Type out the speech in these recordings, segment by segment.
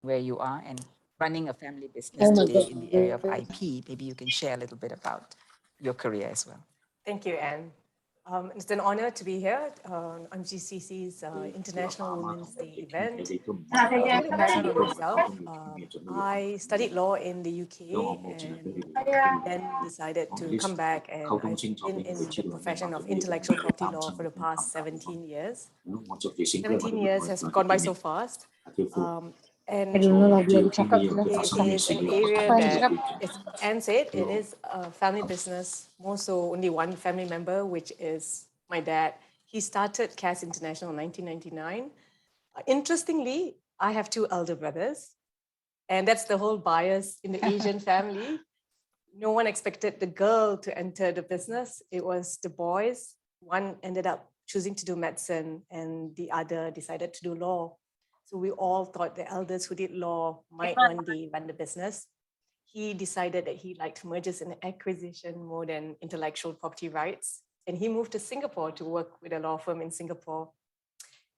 where you are and running a family business Oh my today God. in the area of IP. Maybe you can share a little bit about your career as well. Thank you, Anne. It's an honor to be here on MGCC's International Women's Day event. A little background on myself. I studied law in the UK and then decided to come back, and I've been in the profession of intellectual property law for the past 17 years. 17 years has gone by so fast. I And don't know lagi yang cakap it is an area apa yang that, cakap. as Anne said, it is a family business, more so only one family member, which is my dad. He started CAS International in 1999. Interestingly, I have two elder brothers, and that's the whole bias in the Asian family. No one expected the girl to enter the business. It was the boys. One ended up choosing to do medicine, and the other decided to do law. So we all thought the elders who did law might one day run the business. He decided that he liked mergers and acquisition more than intellectual property rights. And he moved to Singapore to work with a law firm in Singapore.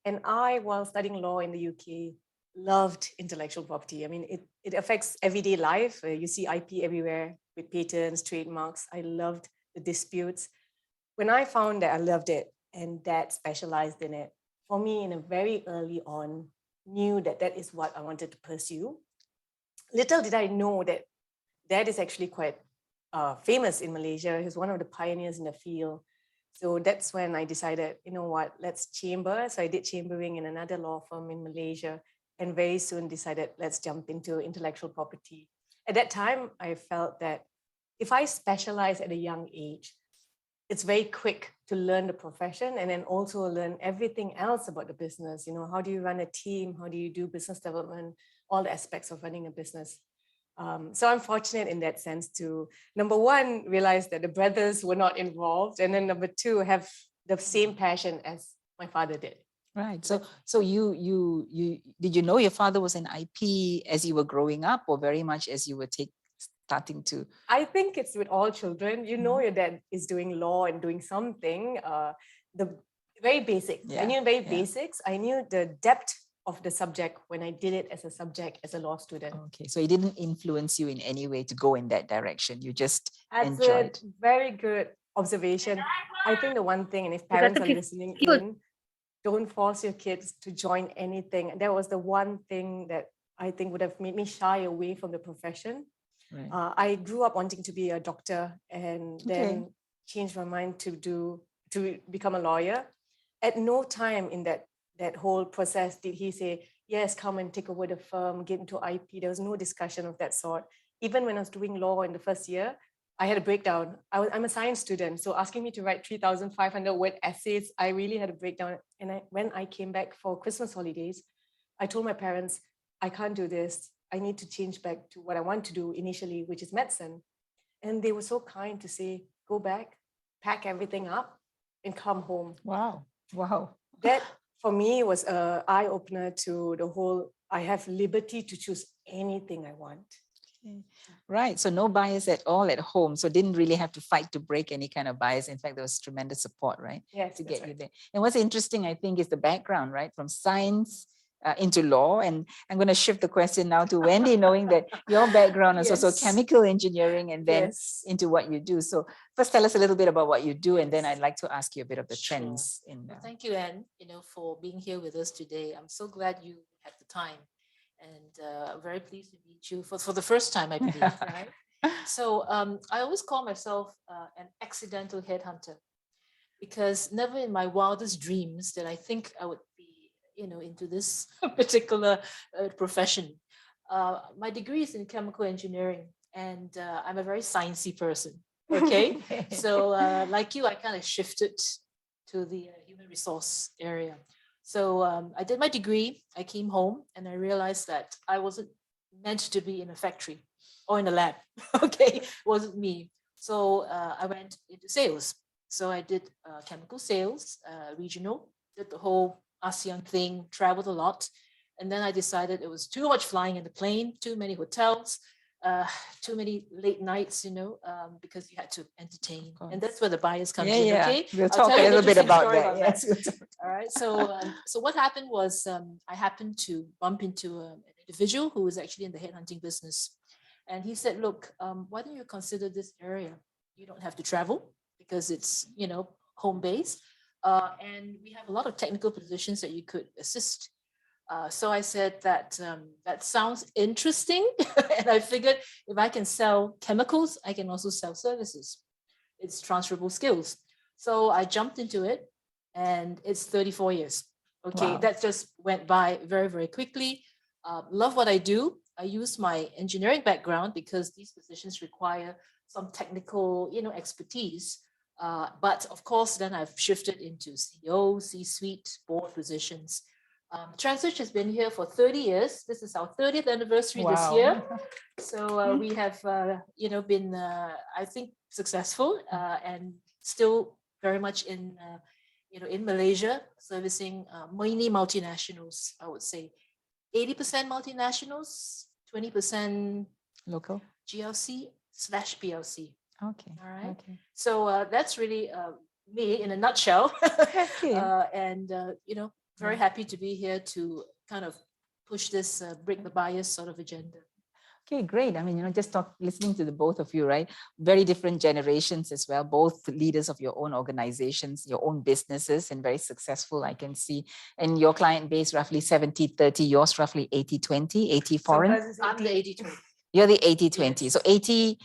And I, while studying law in the UK, loved intellectual property. I mean, it affects everyday life. You see IP everywhere with patents, trademarks. I loved the disputes. When I found that I loved it and Dad specialized in it, for me, in a very early on, knew that that is what I wanted to pursue. Little did I know that Dad is actually quite famous in Malaysia. He's one of the pioneers in the field. So that's when I decided, you know what, let's chamber. So I did chambering in another law firm in Malaysia, and very soon decided, let's jump into intellectual property. At that time, I felt that if I specialize at a young age, it's very quick to learn the profession and then also learn everything else about the business. You know, how do you run a team? How do you do business development? All the aspects of running a business. So I'm fortunate in that sense to, number one, realize that the brothers were not involved, and then number two, have the same passion as my father did. Right. So you did you know your father was in IP as you were growing up, or very much as you were starting to? I think it's with all children. You know your dad is doing law and doing something. The very basics. I knew very basics. I knew the depth of the subject when I did it as a subject as a law student. Okay, so it didn't influence you in any way to go in that direction. You just That's enjoyed. a very good observation. I think the one thing, and if parents are listening in, don't force your kids to join anything. That was the one thing that I think would have made me shy away from the profession. Right. I grew up wanting to be a doctor, and then changed my mind to become a lawyer. At no time in that whole process did he say, yes, come and take over the firm, get into IP. There was no discussion of that sort. Even when I was doing law in the first year, I had a breakdown. I'm a science student, so asking me to write 3,500 word essays, I really had a breakdown. And when I came back for Christmas holidays, I told my parents, I can't do this. I need to change back to what I want to do initially, which is medicine. And they were so kind to say, go back, pack everything up, and come home. Wow. Wow. That for me was an eye-opener to the whole, I have liberty to choose anything I want. Right. So no bias at all at home. So didn't really have to fight to break any kind of bias. In fact, there was tremendous support, right? Yes, to get you there. And what's interesting, I think, is the background, right? From science into law. And I'm going to shift the question now to Wendy, knowing that your background is also chemical engineering and then into what you do. So first, tell us a little bit about what you do, and then I'd like to ask you a bit of the trends. Well, thank you, Anne, for being here with us today. I'm so glad you had the time, and I'm very pleased to meet you for the first time, I believe, right? So I always call myself an accidental headhunter, because never in my wildest dreams did I think I would be into this particular profession. My degree is in chemical engineering, and I'm a very sciencey person. Okay, so like you, I kind of shifted to the human resource area. So I did my degree, I came home, and I realized that I wasn't meant to be in a factory or in a lab. Okay, it wasn't me. So I went into sales. So I did chemical sales, regional, did the whole ASEAN thing, traveled a lot. And then I decided it was too much flying in the plane, too many hotels. too many late nights, because you had to entertain. course. And that's where the bias comes Yeah, in, yeah. okay? We'll I'll talk tell a you an little bit interesting about story that. Yes. we'll talk. All right. So what happened was I happened to bump into an individual who was actually in the headhunting business. And he said, look, why don't you consider this area? You don't have to travel because it's, home based. And we have a lot of technical positions that you could assist. So I said that that sounds interesting. And I figured if I can sell chemicals, I can also sell services. It's transferable skills. So I jumped into it, and it's 34 years. Okay, Wow. that just went by very, very quickly. Love what I do. I use my engineering background because these positions require some technical, expertise. But of course, then I've shifted into CEO, C-suite, board positions. Transition has been here for 30 years. This is our 30th anniversary this year. So we have, been, I think, successful and still very much in, in Malaysia, servicing mainly multinationals, I would say. 80% multinationals, 20% Local. GLC/PLC. Okay. All right. Okay. So that's really me in a nutshell. Okay. Very happy to be here to kind of push this break the bias sort of agenda. Okay, great. I mean, just listening to the both of you, right? Very different generations as well, both leaders of your own organizations, your own businesses, and very successful, I can see. And your client base roughly 70-30, yours roughly 80-20, 80 foreign. I'm the 80-20. You're the 80-20. Yes. So 80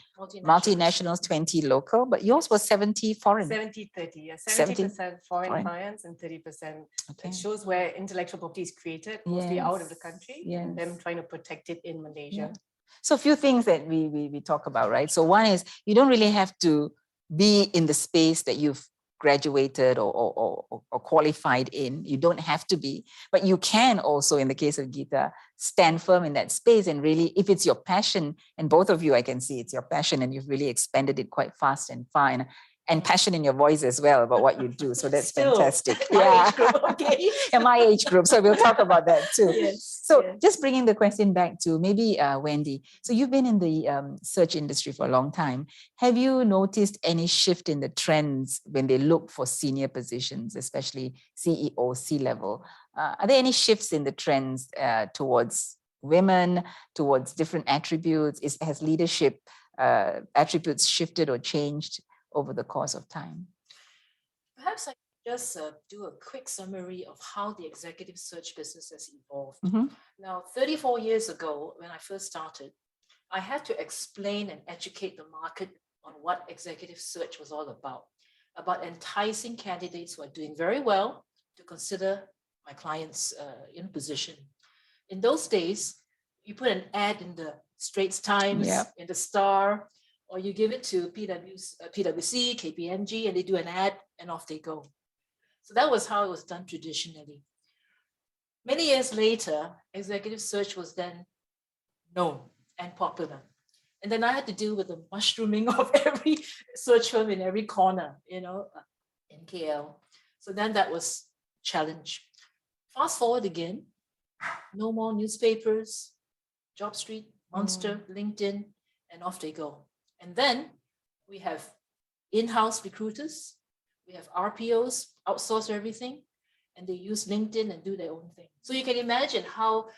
multinationals, 20 local, but yours was 70 foreign. 70-30, yeah. 70 70% foreign clients and 30%. Okay. It shows where intellectual property is created, mostly out of the country, and them Yes. trying to protect it in Malaysia. Yeah. So a few things that we talk about, right? So one is you don't really have to be in the space that you've graduated or qualified in. You don't have to be, but you can also, in the case of Geeta, stand firm in that space and really, if it's your passion, and both of you, I can see it's your passion and you've really expanded it quite fast and fine. And passion in your voice as well about what you do. So that's fantastic. My age group, okay. And my age group. So we'll talk about that too. Yes. So just bringing the question back to maybe Wendy. So you've been in the search industry for a long time. Have you noticed any shift in the trends when they look for senior positions, especially CEO, C-level? Are there any shifts in the trends towards women, towards different attributes? Has leadership attributes shifted or changed over the course of time? Perhaps I can just do a quick summary of how the executive search business has evolved. Now, 34 years ago, when I first started, I had to explain and educate the market on what executive search was all about enticing candidates who are doing very well to consider my client's position. In those days, you put an ad in the Straits Times, in the Star, or you give it to PwC, KPMG, and they do an ad and off they go. So that was how it was done traditionally. Many years later, executive search was then known and popular. And then I had to deal with the mushrooming of every search firm in every corner, in KL. So then that was a challenge. Fast forward again, no more newspapers, JobStreet, Monster, LinkedIn, and off they go. And then we have in-house recruiters, we have RPOs, outsource everything, and they use LinkedIn and do their own thing. So you can imagine how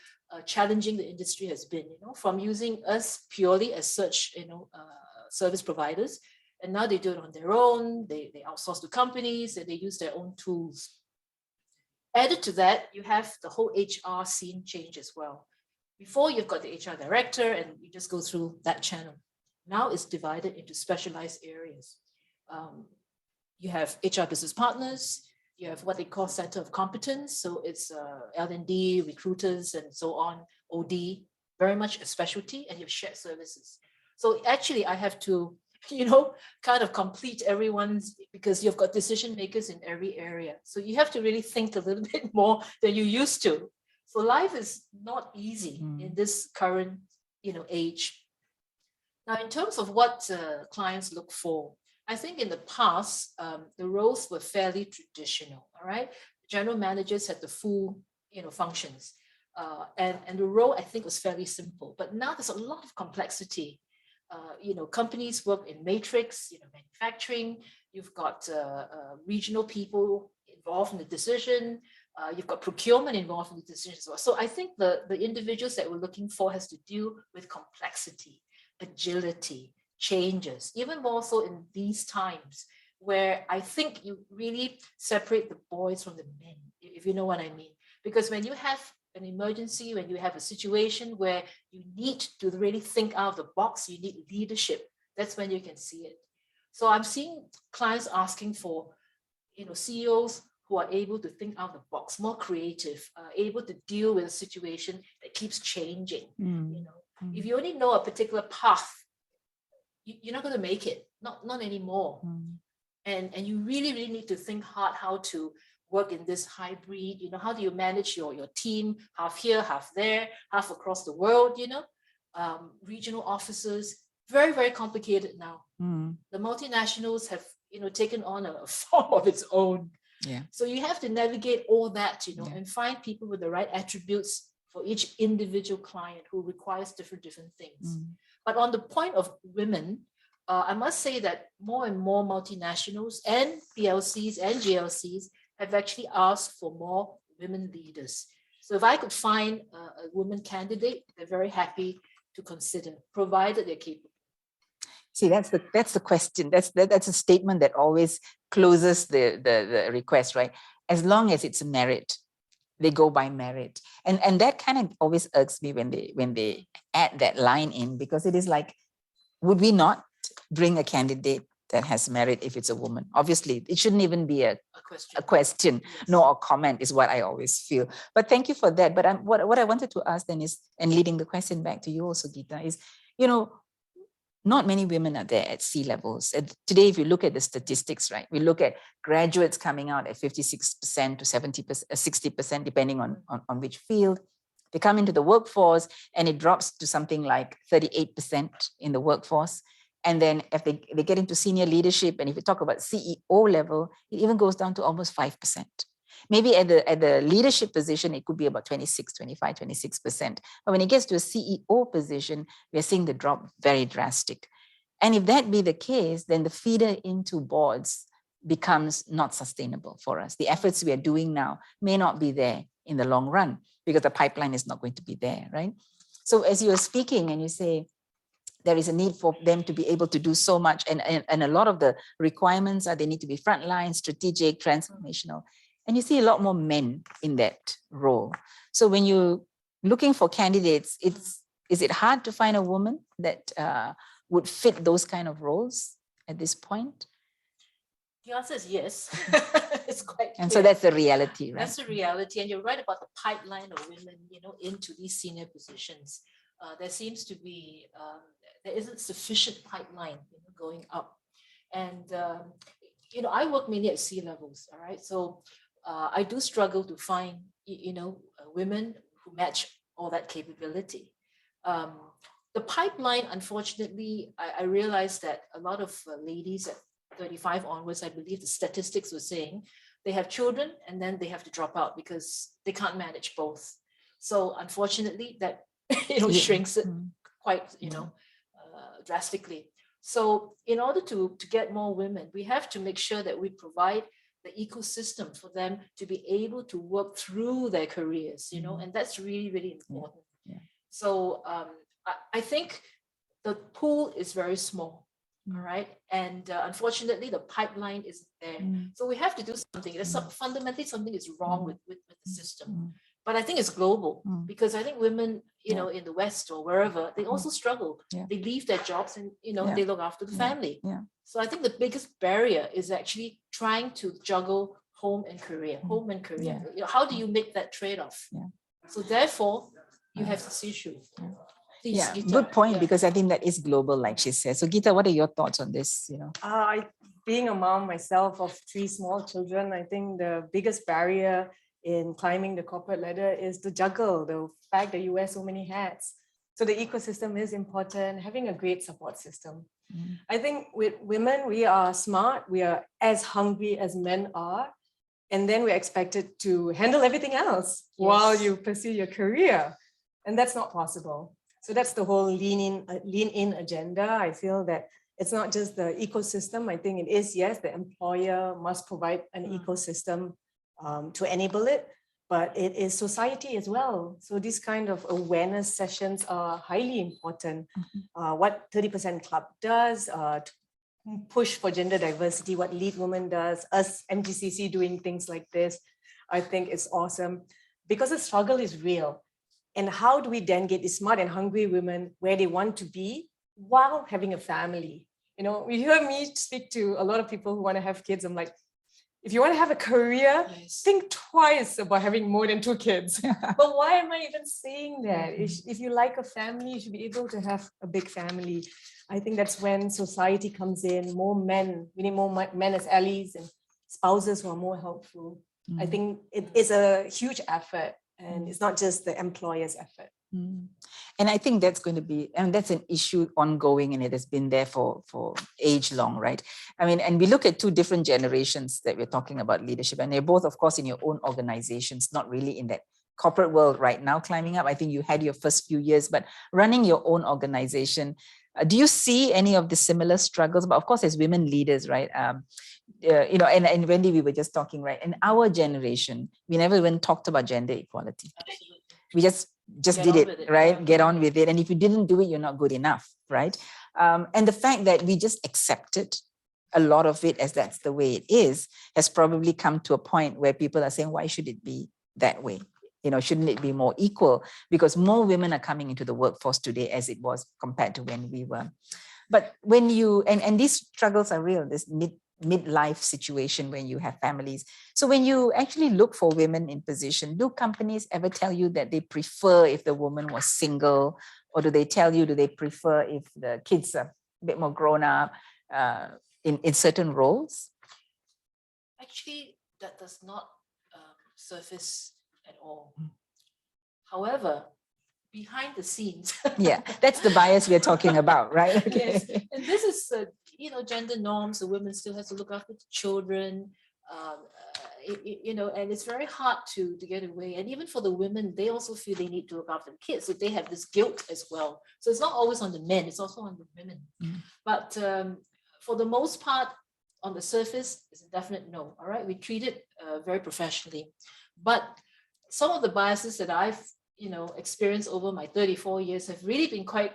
challenging the industry has been, from using us purely as search, service providers, and now they do it on their own. They outsource to companies and they use their own tools. Added to that, you have the whole HR scene change as well. Before, you've got the HR director and you just go through that channel. Now it's divided into specialized areas. You have HR business partners, you have what they call center of competence. So it's L&D, recruiters, and so on, OD, very much a specialty, and you have shared services. So actually I have to, kind of complete everyone's, because you've got decision makers in every area. So you have to really think a little bit more than you used to. So life is not easy in this current, age. Now, in terms of what clients look for, I think in the past, the roles were fairly traditional, all right? General managers had the full, functions. And the role, I think, was fairly simple. But now there's a lot of complexity. Companies work in matrix, manufacturing. You've got regional people involved in the decision. You've got procurement involved in the decision as well. So I think the individuals that we're looking for has to deal with complexity, agility, changes, even more so in these times where I think you really separate the boys from the men, if you know what I mean. Because when you have an emergency, when you have a situation where you need to really think out of the box, you need leadership, that's when you can see it. So I'm seeing clients asking for, CEOs who are able to think out of the box, more creative, able to deal with a situation that keeps changing. If you only know a particular path, you're not going to make it, not anymore. And you really, really need to think hard how to work in this hybrid, how do you manage your team, half here, half there, half across the world, regional offices, very, very complicated now. The multinationals have, taken on a form of its own. Yeah. So you have to navigate all that, and find people with the right attributes for each individual client who requires different things. But on the point of women, I must say that more and more multinationals and PLCs and GLCs have actually asked for more women leaders. So if I could find a woman candidate, they're very happy to consider, provided they're capable. See, that's the question. That's a statement that always closes the request, right? As long as it's merit, they go by merit, and that kind of always irks me when they add that line in, because it is like, would we not bring a candidate that has merit if it's a woman? Obviously, it shouldn't even be a question, Yes. nor a comment, is what I always feel. But thank you for that. But what I wanted to ask then is, and leading the question back to you also, Geeta, is, not many women are there at C levels. And today, if you look at the statistics, right, we look at graduates coming out at 56% to 70%, 60%, depending on which field. They come into the workforce and it drops to something like 38% in the workforce. And then if they get into senior leadership, and if you talk about CEO level, it even goes down to almost 5%. Maybe at the leadership position, it could be about 26, 25, 26%. But when it gets to a CEO position, we're seeing the drop very drastic. And if that be the case, then the feeder into boards becomes not sustainable for us. The efforts we are doing now may not be there in the long run, because the pipeline is not going to be there, right? So as you are speaking and you say, there is a need for them to be able to do so much. And a lot of the requirements are they need to be frontline, strategic, transformational. And you see a lot more men in that role. So when you're looking for candidates, is it hard to find a woman that would fit those kind of roles at this point? The answer is yes. It's quite clear. And so that's the reality, right? That's the reality. And you're right about the pipeline of women, into these senior positions. There seems to be, there isn't sufficient pipeline going up. And, I work mainly at C levels, all right? So I do struggle to find, women who match all that capability. The pipeline, unfortunately, I realized that a lot of ladies at 35 onwards, I believe the statistics were saying, they have children and then they have to drop out because they can't manage both. So unfortunately, that shrinks it quite, drastically. So in order to get more women, we have to make sure that we provide the ecosystem for them to be able to work through their careers, and that's really, really important. Yeah. So I think the pool is very small, all right? And unfortunately, the pipeline isn't there. So we have to do something. There's fundamentally something is wrong with the system. But I think it's global, because I think women, in the West or wherever, they also struggle. Yeah. They leave their jobs and, they look after the family. Yeah. So I think the biggest barrier is actually trying to juggle home and career. How do you make that trade-off? Yeah. So therefore, you have this issue. Please, Yeah, Geeta. good point, because I think that is global, like she said. So Geeta, what are your thoughts on this? Being a mom myself of 3 small children, I think the biggest barrier in climbing the corporate ladder is to juggle the fact that you wear so many hats. So the ecosystem is important, having a great support system. I think with women, we are smart, we are as hungry as men are, And then we're expected to handle everything else while you pursue your career. And that's not possible. So that's the whole lean in agenda. I feel that it's not just the ecosystem. I think it is, yes, the employer must provide an ecosystem to enable it, but it is society as well. So these kind of awareness sessions are highly important. What 30% Club does, to push for gender diversity, what Lead Woman does, us MGCC doing things like this, I think it's awesome because the struggle is real. And how do we then get these smart and hungry women where they want to be while having a family? You know, you hear me speak to a lot of people who want to have kids. I'm like, if you want to have a career, think twice about having more than 2 kids. But why am I even saying that? If you like a family, you should be able to have a big family. I think that's when society comes in, more men, we need more men as allies and spouses who are more helpful. I think it is a huge effort, and it's not just the employer's effort. And I think that's going to be, and that's an issue ongoing, and it has been there for age long, right? I mean, and we look at 2 different generations that we're talking about leadership, and they're both, of course, in your own organizations, not really in that corporate world right now climbing up. I think you had your first few years, but running your own organization, do you see any of the similar struggles? But of course, as women leaders, right? You know, and Wendy, we were just talking, right? In our generation, we never even talked about gender equality. Absolutely. We just did it, right? Get on with it. And if you didn't do it, you're not good enough, right? And the fact that we just accepted a lot of it as that's the way it is, has probably come to a point where people are saying, why should it be that way? You know, shouldn't it be more equal? Because more women are coming into the workforce today as it was compared to when we were. But when you, and these struggles are real, this midlife situation when you have families. So when you actually look for women in position, do companies ever tell you that they prefer if the woman was single, or do they tell you, do they prefer if the kids are a bit more grown up in certain roles? Actually, that does not surface at all. However, behind the scenes. Yeah, that's the bias we're talking about, right? Okay. Yes, and this is, you know, gender norms. The women still has to look after the children, you know, and it's very hard to get away. And even for the women, they also feel they need to look after the kids. So they have this guilt as well. So it's not always on the men, it's also on the women. But for the most part, on the surface, it's a definite no. All right, we treat it very professionally. But some of the biases that I've, you know, experienced over my 34 years have really been quite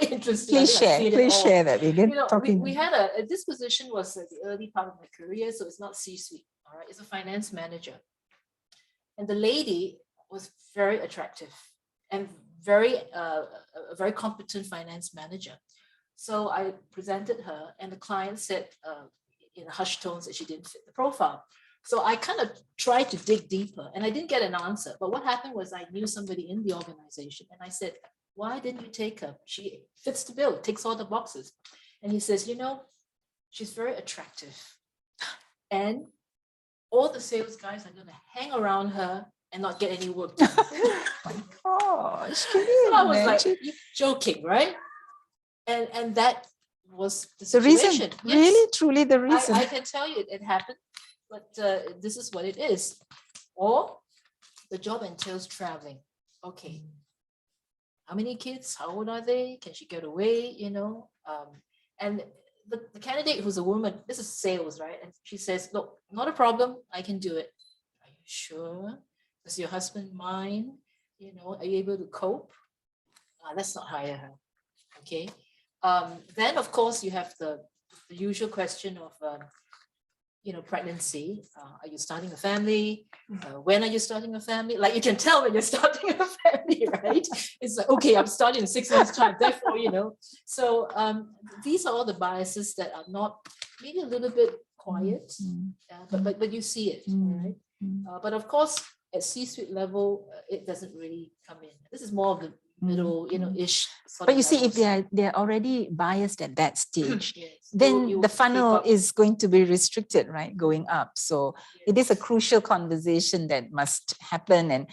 interesting. Please share that. You know, we had this position was at the early part of my career, so it's not C-suite. All right, it's a finance manager, and the lady was very attractive and a very competent finance manager. So I presented her, and the client said in hushed tones that she didn't fit the profile. So I kind of tried to dig deeper, and I didn't get an answer. But what happened was I knew somebody in the organization, and I said, why didn't you take her? She fits the bill, ticks all the boxes. And he says, you know, she's very attractive. And all the sales guys are going to hang around her and not get any work done. Oh my gosh, So I was like, you're joking, right? And that was the situation. Reason, yes. Really, truly the reason. I can tell you it happened, but this is what it is. Or the job entails traveling. Okay. How many kids? How old are they? Can she get away? You know, and the candidate who's a woman, this is sales, right? And she says, look, not a problem. I can do it. Are you sure? Does your husband mind? You know, are you able to cope? Let's not hire her. Okay. Then, of course, you have the usual question of, you know, pregnancy. Are you starting a family? When are you starting a family? Like, you can tell when you're starting a family, right? It's like, okay, I'm starting in 6 months' time. Therefore, you know. So these are all the biases that are not maybe a little bit quiet, but you see it, right? But of course, at C-suite level, it doesn't really come in. This is more of the middle, you know, ish. But you see, if they're already biased at that stage, yes. then the funnel is going to be restricted, right? Going up. So it is a crucial conversation that must happen, and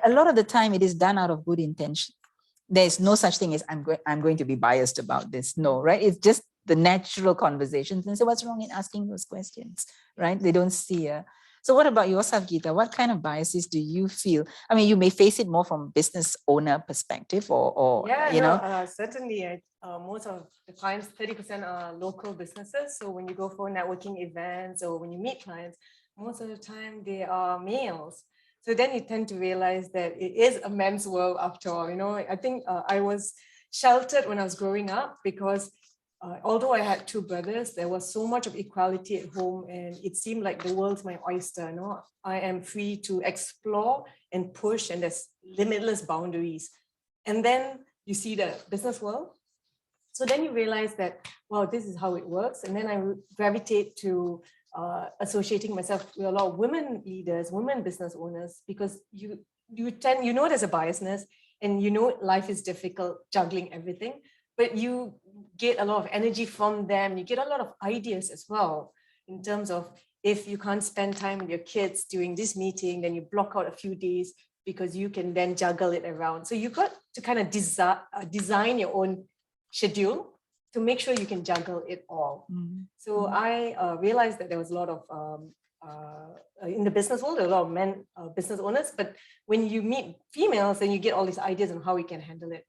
a lot of the time it is done out of good intention. There is no such thing as I'm going to be biased about this. No, right? It's just the natural conversations. And so what's wrong in asking those questions, right? They don't see So what about yourself, Geeta? What kind of biases do you feel? I mean, you may face it more from business owner perspective or certainly. Most of the clients, 30% are local businesses. So when you go for networking events or when you meet clients, most of the time they are males. So then you tend to realize that it is a men's world after all. I think I was sheltered when I was growing up because although I had two brothers, there was so much of equality at home and it seemed like the world's my oyster. I am free to explore and push and there's limitless boundaries. And then you see the business world. So then you realize that, wow, this is how it works. And then I gravitate to associating myself with a lot of women leaders, women business owners, because you there's a biasness and life is difficult juggling everything, but you get a lot of energy from them. You get a lot of ideas as well in terms of if you can't spend time with your kids during this meeting, then you block out a few days because you can then juggle it around. So you got to kind of design your own schedule to make sure you can juggle it all. So I realized that there was a lot of, in the business world, there are a lot of men business owners, but when you meet females, then you get all these ideas on how we can handle it.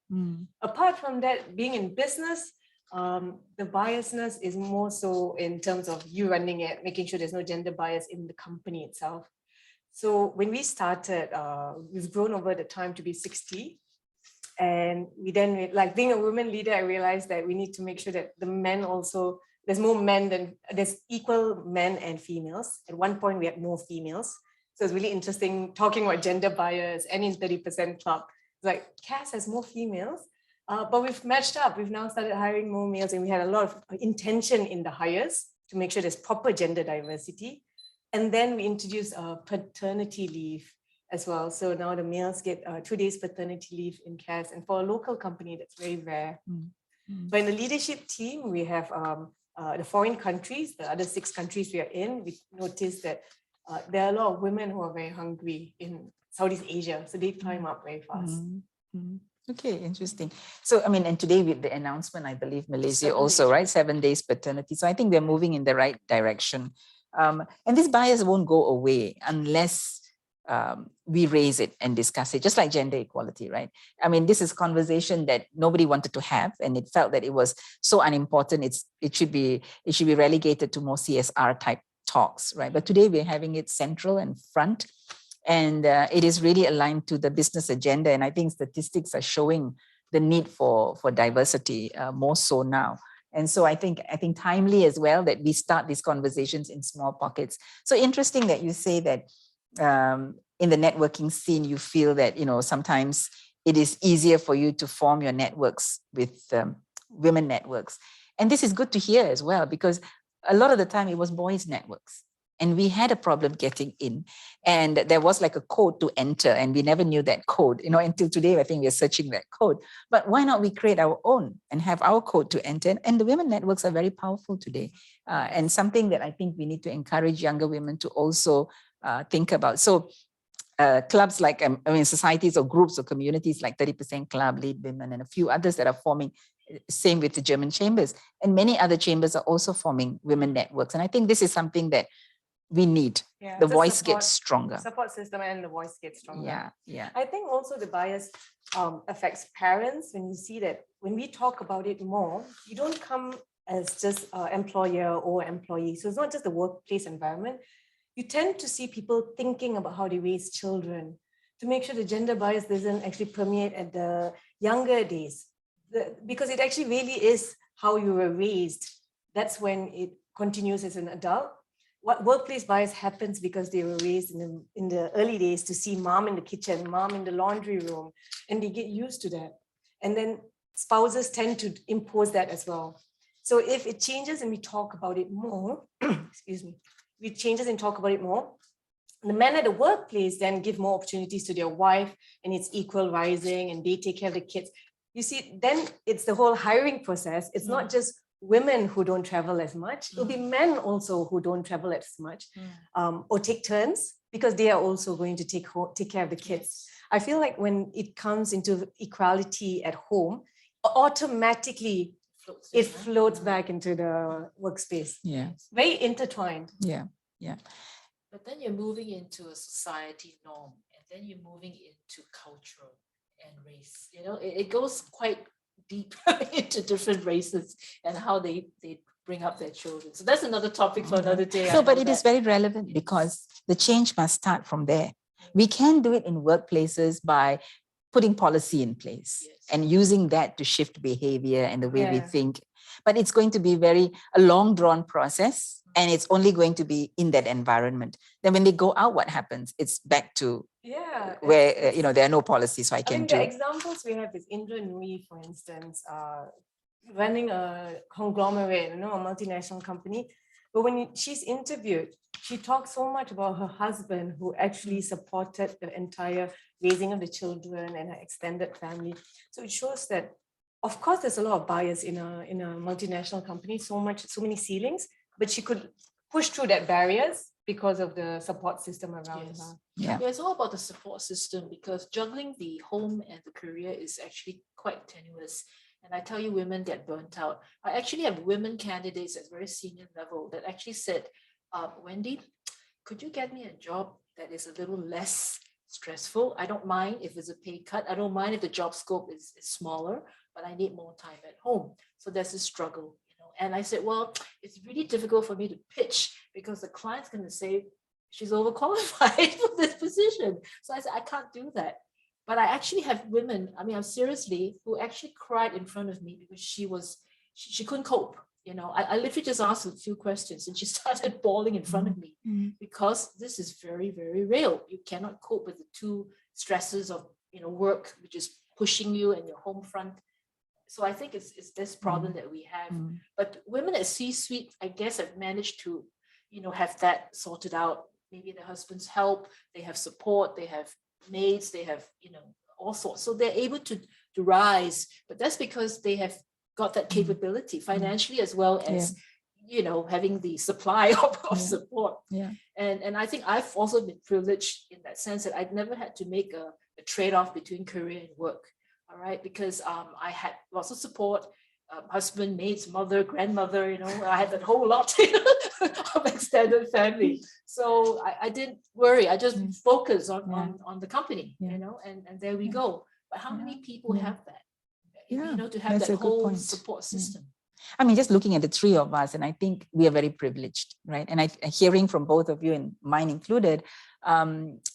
Apart from that, being in business, the biasness is more so in terms of you running it, making sure there's no gender bias in the company itself. So when we started, we've grown over the time to be 60. And we then, like being a woman leader, I realized that we need to make sure that the men also, there's equal men and females. At one point, we had more females. So it's really interesting talking about gender bias and in 30% club. It's like Cass has more females, but we've matched up. We've now started hiring more males and we had a lot of intention in the hires to make sure there's proper gender diversity. And then we introduced paternity leave as well. So now the males get 2 days paternity leave in CAS. And for a local company, that's very rare. But in the leadership team, we have the foreign countries, the other 6 countries we are in. We noticed that there are a lot of women who are very hungry in Southeast Asia. So they climb up very fast. Okay, interesting. So, I mean, and today with the announcement, I believe Malaysia also, right? 7 days paternity. So I think we're moving in the right direction. And this bias won't go away unless we raise it and discuss it, just like gender equality, right? I mean, this is conversation that nobody wanted to have, and it felt that it was so unimportant. It should be relegated to more CSR type talks, right? But today we're having it central and front, and it is really aligned to the business agenda. And I think statistics are showing the need for diversity more so now. And so I think timely as well that we start these conversations in small pockets. So interesting that you say that in the networking scene, you feel that, sometimes it is easier for you to form your networks with women networks. And this is good to hear as well, because a lot of the time it was boys networks and we had a problem getting in, and there was like a code to enter and we never knew that code, until today. I think we're searching that code, but why not we create our own and have our code to enter? And the women networks are very powerful today, and something that I think we need to encourage younger women to also think about. So clubs like, societies or groups or communities like 30% Club, Lead Women, and a few others that are forming, same with the German chambers, and many other chambers are also forming women networks. And I think this is something that we need. The voice gets stronger. Support system and the voice gets stronger. Yeah. I think also the bias affects parents when you see that when we talk about it more, you don't come as just employer or employee. So it's not just the workplace environment. You tend to see people thinking about how they raise children to make sure the gender bias doesn't actually permeate at the younger days. Because it actually really is how you were raised. That's when it continues as an adult. What workplace bias happens because they were raised in the early days to see mom in the kitchen, mom in the laundry room, and they get used to that. And then spouses tend to impose that as well. So if it changes and we talk about it more, excuse me, we changes and talk about it more, the men at the workplace then give more opportunities to their wife, and it's equal rising and they take care of the kids. You see, then it's the whole hiring process. It's not just women who don't travel as much. It'll be men also who don't travel as much, or take turns, because they are also going to take care of the kids. I feel like when it comes into equality at home, automatically it floats back into the workspace. Yeah. Very intertwined. Yeah. But then you're moving into a society norm, and then you're moving into cultural and race. It goes quite deep into different races and how they bring up their children. So that's another topic for another day. No, but it is very relevant because the change must start from there. We can do it in workplaces by putting policy in place and using that to shift behavior and the way we think. But it's going to be a long drawn process, and it's only going to be in that environment. Then when they go out, what happens? It's back to where there are no policies, so I can do. The examples we have is Indra Nui, for instance, running a conglomerate, a multinational company. But when she's interviewed, she talks so much about her husband, who actually supported the entire raising of the children and her extended family. So it shows that, of course, there's a lot of bias in a multinational company, so many ceilings, but she could push through that barriers because of the support system around her. Yeah, it's all about the support system, because juggling the home and the career is actually quite tenuous. And I tell you, women get burnt out. I actually have women candidates at very senior level that actually said, Wendy, could you get me a job that is a little less stressful? I don't mind if it's a pay cut. I don't mind if the job scope is smaller, but I need more time at home. So there's a struggle. And I said, well, it's really difficult for me to pitch because the client's going to say she's overqualified for this position. So I said, I can't do that. But I actually have women, I'm seriously, who actually cried in front of me because she couldn't cope. I literally just asked her a few questions and she started bawling in front of me because this is very, very real. You cannot cope with the two stresses of, work, which is pushing you, and your home front. So I think it's this problem that we have. But women at C-suite, I guess, have managed to, have that sorted out. Maybe their husbands help, they have support, they have maids, they have, all sorts. So they're able to rise, but that's because they have got that capability financially as well as, having the supply of support. Yeah. And I think I've also been privileged in that sense that I'd never had to make a trade-off between career and work. All right, because I had lots of support, husband, maids, mother, grandmother, I had that whole lot of extended family. So I didn't worry. I just focused on the company, and there we go. But how many people have that? To have that whole support system. Just looking at the three of us, and I think we are very privileged, right? And hearing from both of you, and mine included,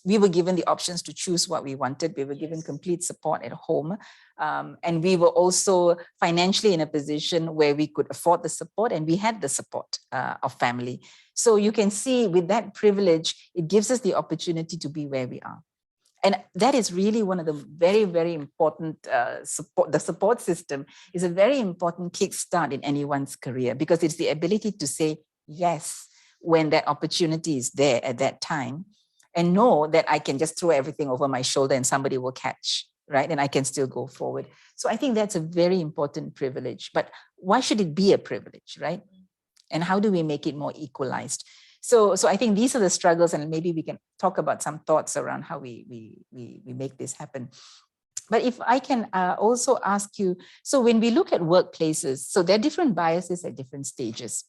we were given the options to choose what we wanted. We were given complete support at home. And we were also financially in a position where we could afford the support, and we had the support of family. So you can see with that privilege, it gives us the opportunity to be where we are. And that is really one of the very, very important support. The support system is a very important kickstart in anyone's career, because it's the ability to say yes when that opportunity is there at that time, and know that I can just throw everything over my shoulder and somebody will catch, right? And I can still go forward. So I think that's a very important privilege. But why should it be a privilege, right? And how do we make it more equalized? So I think these are the struggles, and maybe we can talk about some thoughts around how we make this happen. But if I can also ask you, so when we look at workplaces, so there are different biases at different stages.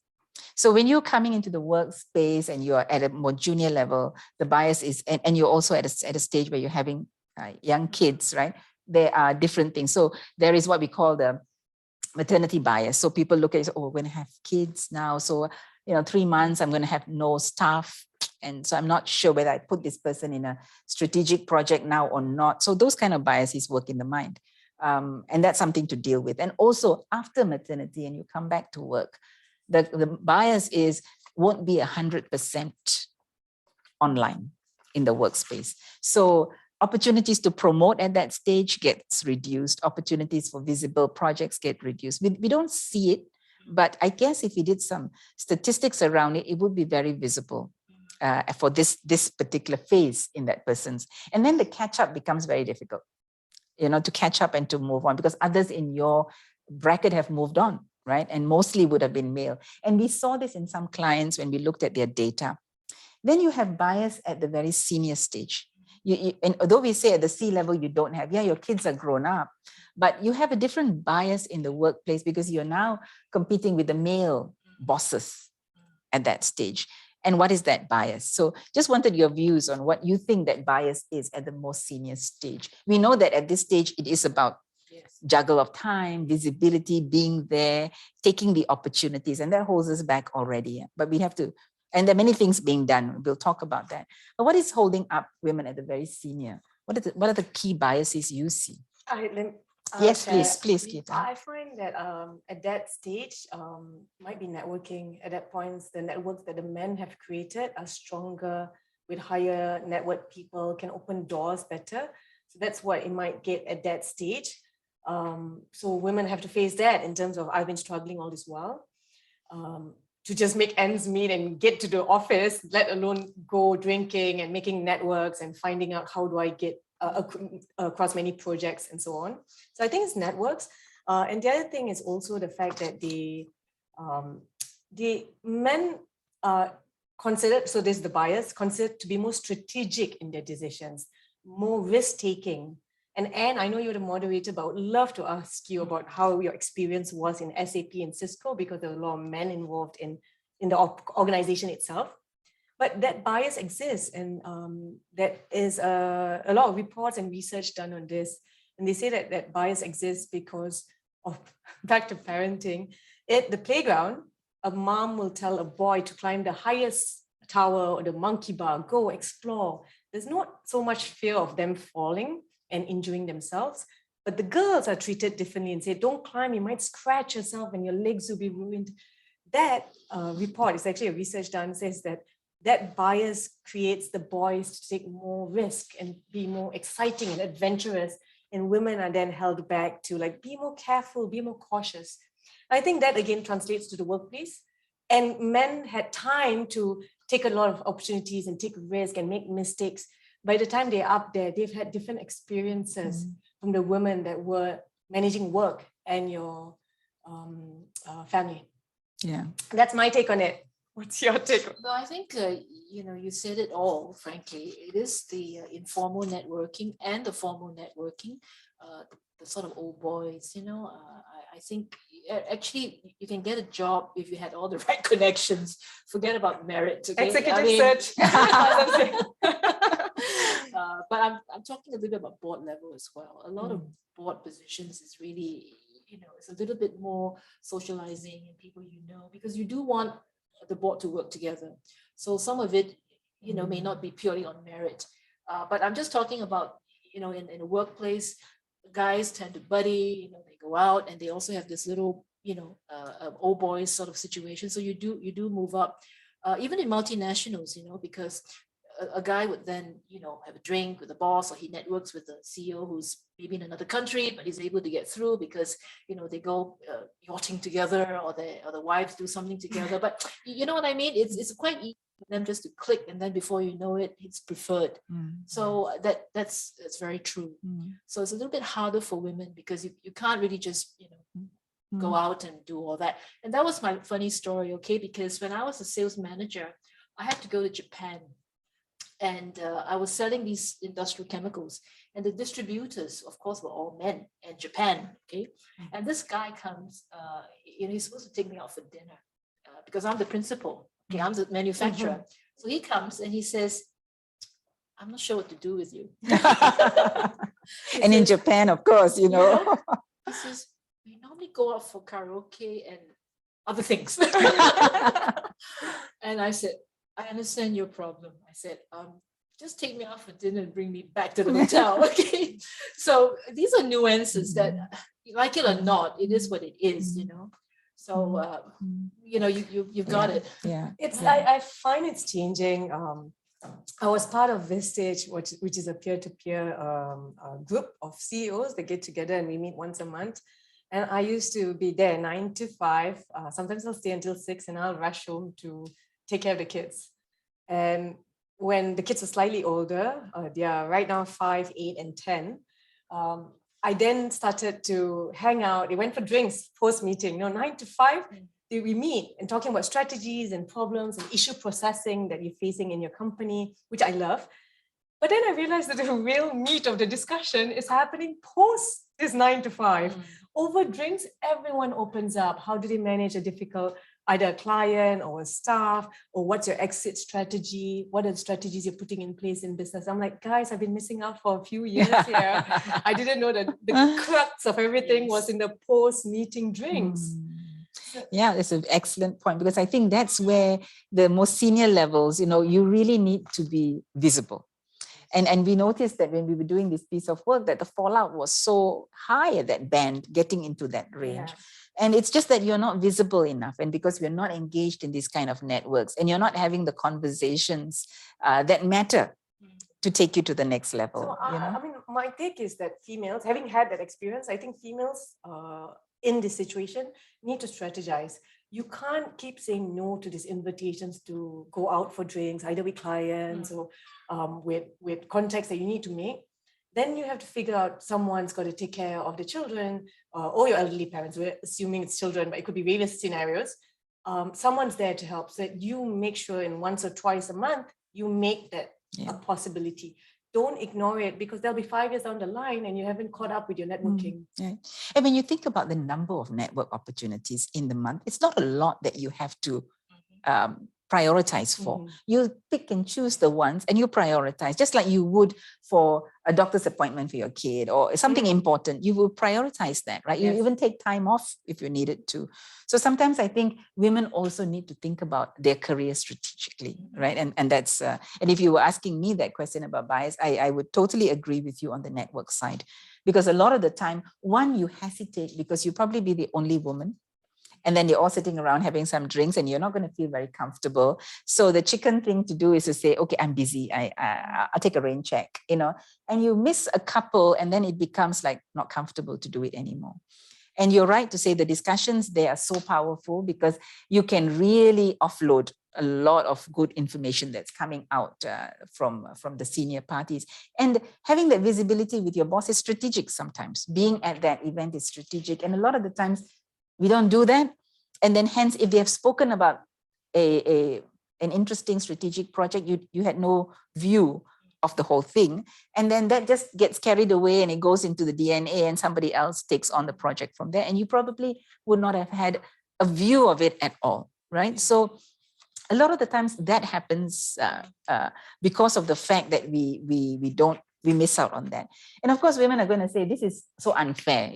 So when you're coming into the workspace and you're at a more junior level, the bias is, and you're also at a stage where you're having young kids, right? There are different things. So there is what we call the maternity bias. So people look at, we're going to have kids now. So 3 months, I'm going to have no staff. And so I'm not sure whether I put this person in a strategic project now or not. So those kind of biases work in the mind. And that's something to deal with. And also after maternity and you come back to work, the bias won't be 100% online in the workspace. So opportunities to promote at that stage gets reduced. Opportunities for visible projects get reduced. We don't see it. But I guess if we did some statistics around it, it would be very visible for this particular phase in that person's. And then the catch up becomes very difficult, to catch up and to move on, because others in your bracket have moved on, right? And mostly would have been male. And we saw this in some clients when we looked at their data. Then you have bias at the very senior stage. And although we say at the C level, you don't have, your kids are grown up, but you have a different bias in the workplace because you're now competing with the male bosses at that stage. And what is that bias? So just wanted your views on what you think that bias is at the most senior stage. We know that at this stage, it is about juggle of time, visibility, being there, taking the opportunities, and that holds us back already. But we have to, and there are many things being done. We'll talk about that. But what is holding up women at the very senior? What are the key biases you see? Yes, please, Quota. I find that at that stage, might be networking. At that point, the networks that the men have created are stronger, with higher network people, can open doors better. So that's what it might get at that stage. So women have to face that in terms of, I've been struggling all this while to just make ends meet and get to the office, let alone go drinking and making networks and finding out how do I get across many projects and so on. So I think it's networks. And the other thing is also the fact that the men considered, so there's the bias, considered to be more strategic in their decisions, more risk-taking. And Anne, I know you're the moderator, but I would love to ask you about how your experience was in SAP and Cisco, because there were a lot of men involved in the organization itself. But that bias exists, and that is a lot of reports and research done on this. And they say that that bias exists because of, back to parenting, at the playground, a mom will tell a boy to climb the highest tower or the monkey bar, go explore. There's not so much fear of them falling and injuring themselves, but the girls are treated differently and say, don't climb, you might scratch yourself and your legs will be ruined. That report is actually a research done, says that bias creates the boys to take more risk and be more exciting and adventurous, and women are then held back to like, be more careful, be more cautious. I think that again translates to the workplace, and men had time to take a lot of opportunities and take risk and make mistakes. By the time they're up there, they've had different experiences from the women that were managing work and your family. Yeah, that's my take on it. What's your take? No, I think, you said it all, frankly. It is the informal networking and the formal networking, the sort of old boys, I think actually you can get a job if you had all the right connections. Forget about merit. Okay? Executive search. But I'm talking a little bit about board level as well. A lot of board positions is really, it's a little bit more socializing and people because you do want the board to work together. So some of it, may not be purely on merit. But I'm just talking about, in a workplace, guys tend to buddy, they go out and they also have this little, old boys sort of situation. So you do move up, even in multinationals, because a guy would then, have a drink with the boss, or he networks with the CEO who's maybe in another country, but he's able to get through because, they go yachting together, or the wives do something together. But you know what I mean? It's quite easy for them just to click, and then before you know it, it's preferred. So that's very true. So it's a little bit harder for women because you can't really just, go out and do all that. And that was my funny story, okay? Because when I was a sales manager, I had to go to Japan. And I was selling these industrial chemicals, and the distributors, of course, were all men in Japan. Okay, and this guy comes, he's supposed to take me out for dinner because I'm the principal. Okay, I'm the manufacturer. So he comes and he says, "I'm not sure what to do with you." And in Japan, of course, He says, "We normally go out for karaoke and other things." And I said, "I understand your problem." I said, just take me out for dinner and bring me back to the hotel. Okay. So these are nuances that, like it or not, it is what it is, So, you've got it. Yeah. I find it's changing. I was part of Vistage, which is a peer-to-peer group of CEOs that get together and we meet once a month. And I used to be there 9 to 5. Sometimes I'll stay until 6 and I'll rush home to take care of the kids. And when the kids are slightly older, they are right now 5, 8, and 10. I then started to hang out. They went for drinks post-meeting. 9 to 5, we meet and talking about strategies and problems and issue processing that you're facing in your company, which I love. But then I realized that the real meat of the discussion is happening post this 9 to 5. Over drinks, everyone opens up. How do they manage a difficult either a client or a staff, or what's your exit strategy? What are the strategies you're putting in place in business? I'm like, guys, I've been missing out for a few years here. I didn't know that the crux of everything was in the post-meeting drinks. Yeah, that's an excellent point, because I think that's where the most senior levels, you really need to be visible. And we noticed that when we were doing this piece of work, that the fallout was so high at that band, getting into that range. Yeah. And it's just that you're not visible enough. And because we're not engaged in these kind of networks, and you're not having the conversations that matter to take you to the next level. So, I mean, my take is that females, having had that experience, I think females in this situation need to strategize. You can't keep saying no to these invitations to go out for drinks, either with clients or with contacts that you need to make. Then you have to figure out someone's got to take care of the children or your elderly parents. We're assuming it's children, but it could be various scenarios. Someone's there to help, so that you make sure in once or twice a month, you make that a possibility. Don't ignore it, because there'll be 5 years down the line and you haven't caught up with your networking. Yeah. And when you think about the number of network opportunities in the month, it's not a lot that you have to prioritize for. You pick and choose the ones and you prioritize, just like you would for a doctor's appointment for your kid or something important. You will prioritize that, right? You even take time off if you needed to. So sometimes I think women also need to think about their career strategically, right? And that's and if you were asking me that question about bias, I would totally agree with you on the network side, because a lot of the time, one, you hesitate because you'll probably be the only woman. And then you're all sitting around having some drinks and you're not going to feel very comfortable. So the chicken thing to do is to say, okay, I'm busy. I'll take a rain check, and you miss a couple and then it becomes like not comfortable to do it anymore. And you're right to say the discussions, they are so powerful because you can really offload a lot of good information that's coming out from the senior parties. And having that visibility with your boss is strategic sometimes. Being at that event is strategic. And a lot of the times, we don't do that. And then hence, if they have spoken about an interesting strategic project, you had no view of the whole thing. And then that just gets carried away and it goes into the DNA and somebody else takes on the project from there. And you probably would not have had a view of it at all, right? So a lot of the times that happens because of the fact that we miss out on that. And of course, women are going to say, this is so unfair,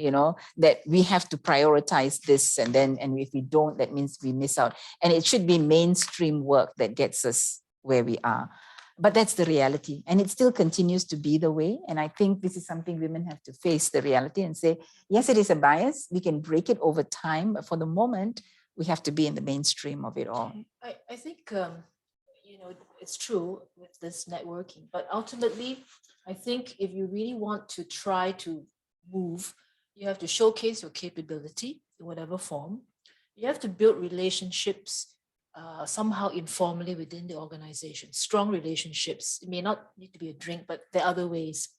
that we have to prioritize this. And if we don't, that means we miss out. And it should be mainstream work that gets us where we are. But that's the reality. And it still continues to be the way. And I think this is something women have to face the reality and say, yes, it is a bias. We can break it over time. But for the moment, we have to be in the mainstream of it all. I think, it's true with this networking, but ultimately, I think if you really want to try to move, you have to showcase your capability in whatever form. You have to build relationships somehow informally within the organization, strong relationships. It may not need to be a drink, but there are other ways.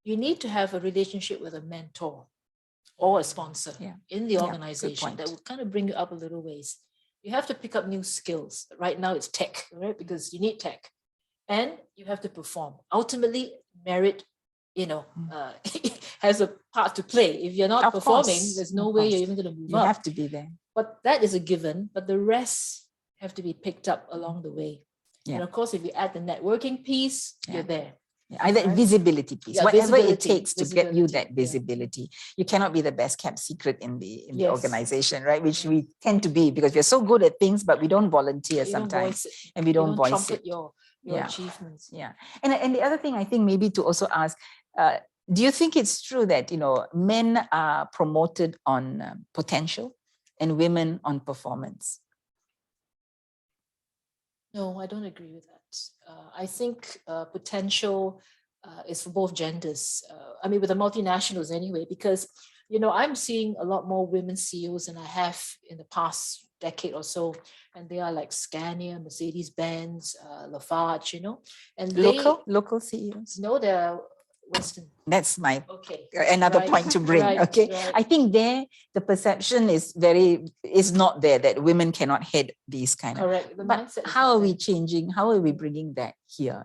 You need to have a relationship with a mentor or a sponsor in the organization that will kind of bring you up a little ways. You have to pick up new skills. Right now it's tech, right? Because you need tech. And you have to perform. Ultimately, merit, has a part to play. If you're not performing, there's no way you're even going to move up. You have to be there. But that is a given. But the rest have to be picked up along the way. Yeah. And of course, if you add the networking piece, you're there. Either visibility piece, whatever it takes to get you that visibility. You cannot be the best kept secret in the organization, right? Which we tend to be because we're so good at things, but we don't volunteer sometimes, and we don't voice it. Your achievements. Yeah. And the other thing I think maybe to also ask, do you think it's true that, men are promoted on potential and women on performance? No, I don't agree with that. I think potential is for both genders. With the multinationals anyway, because, I'm seeing a lot more women CEOs than I have in the past decade or so. And they are like Scania, Mercedes-Benz, Lafarge, and local CEOs. No, they're Western. That's my another point to bring. Right. I think there the perception is not there that women cannot head these kind of. But how are we changing? How are we bringing that here?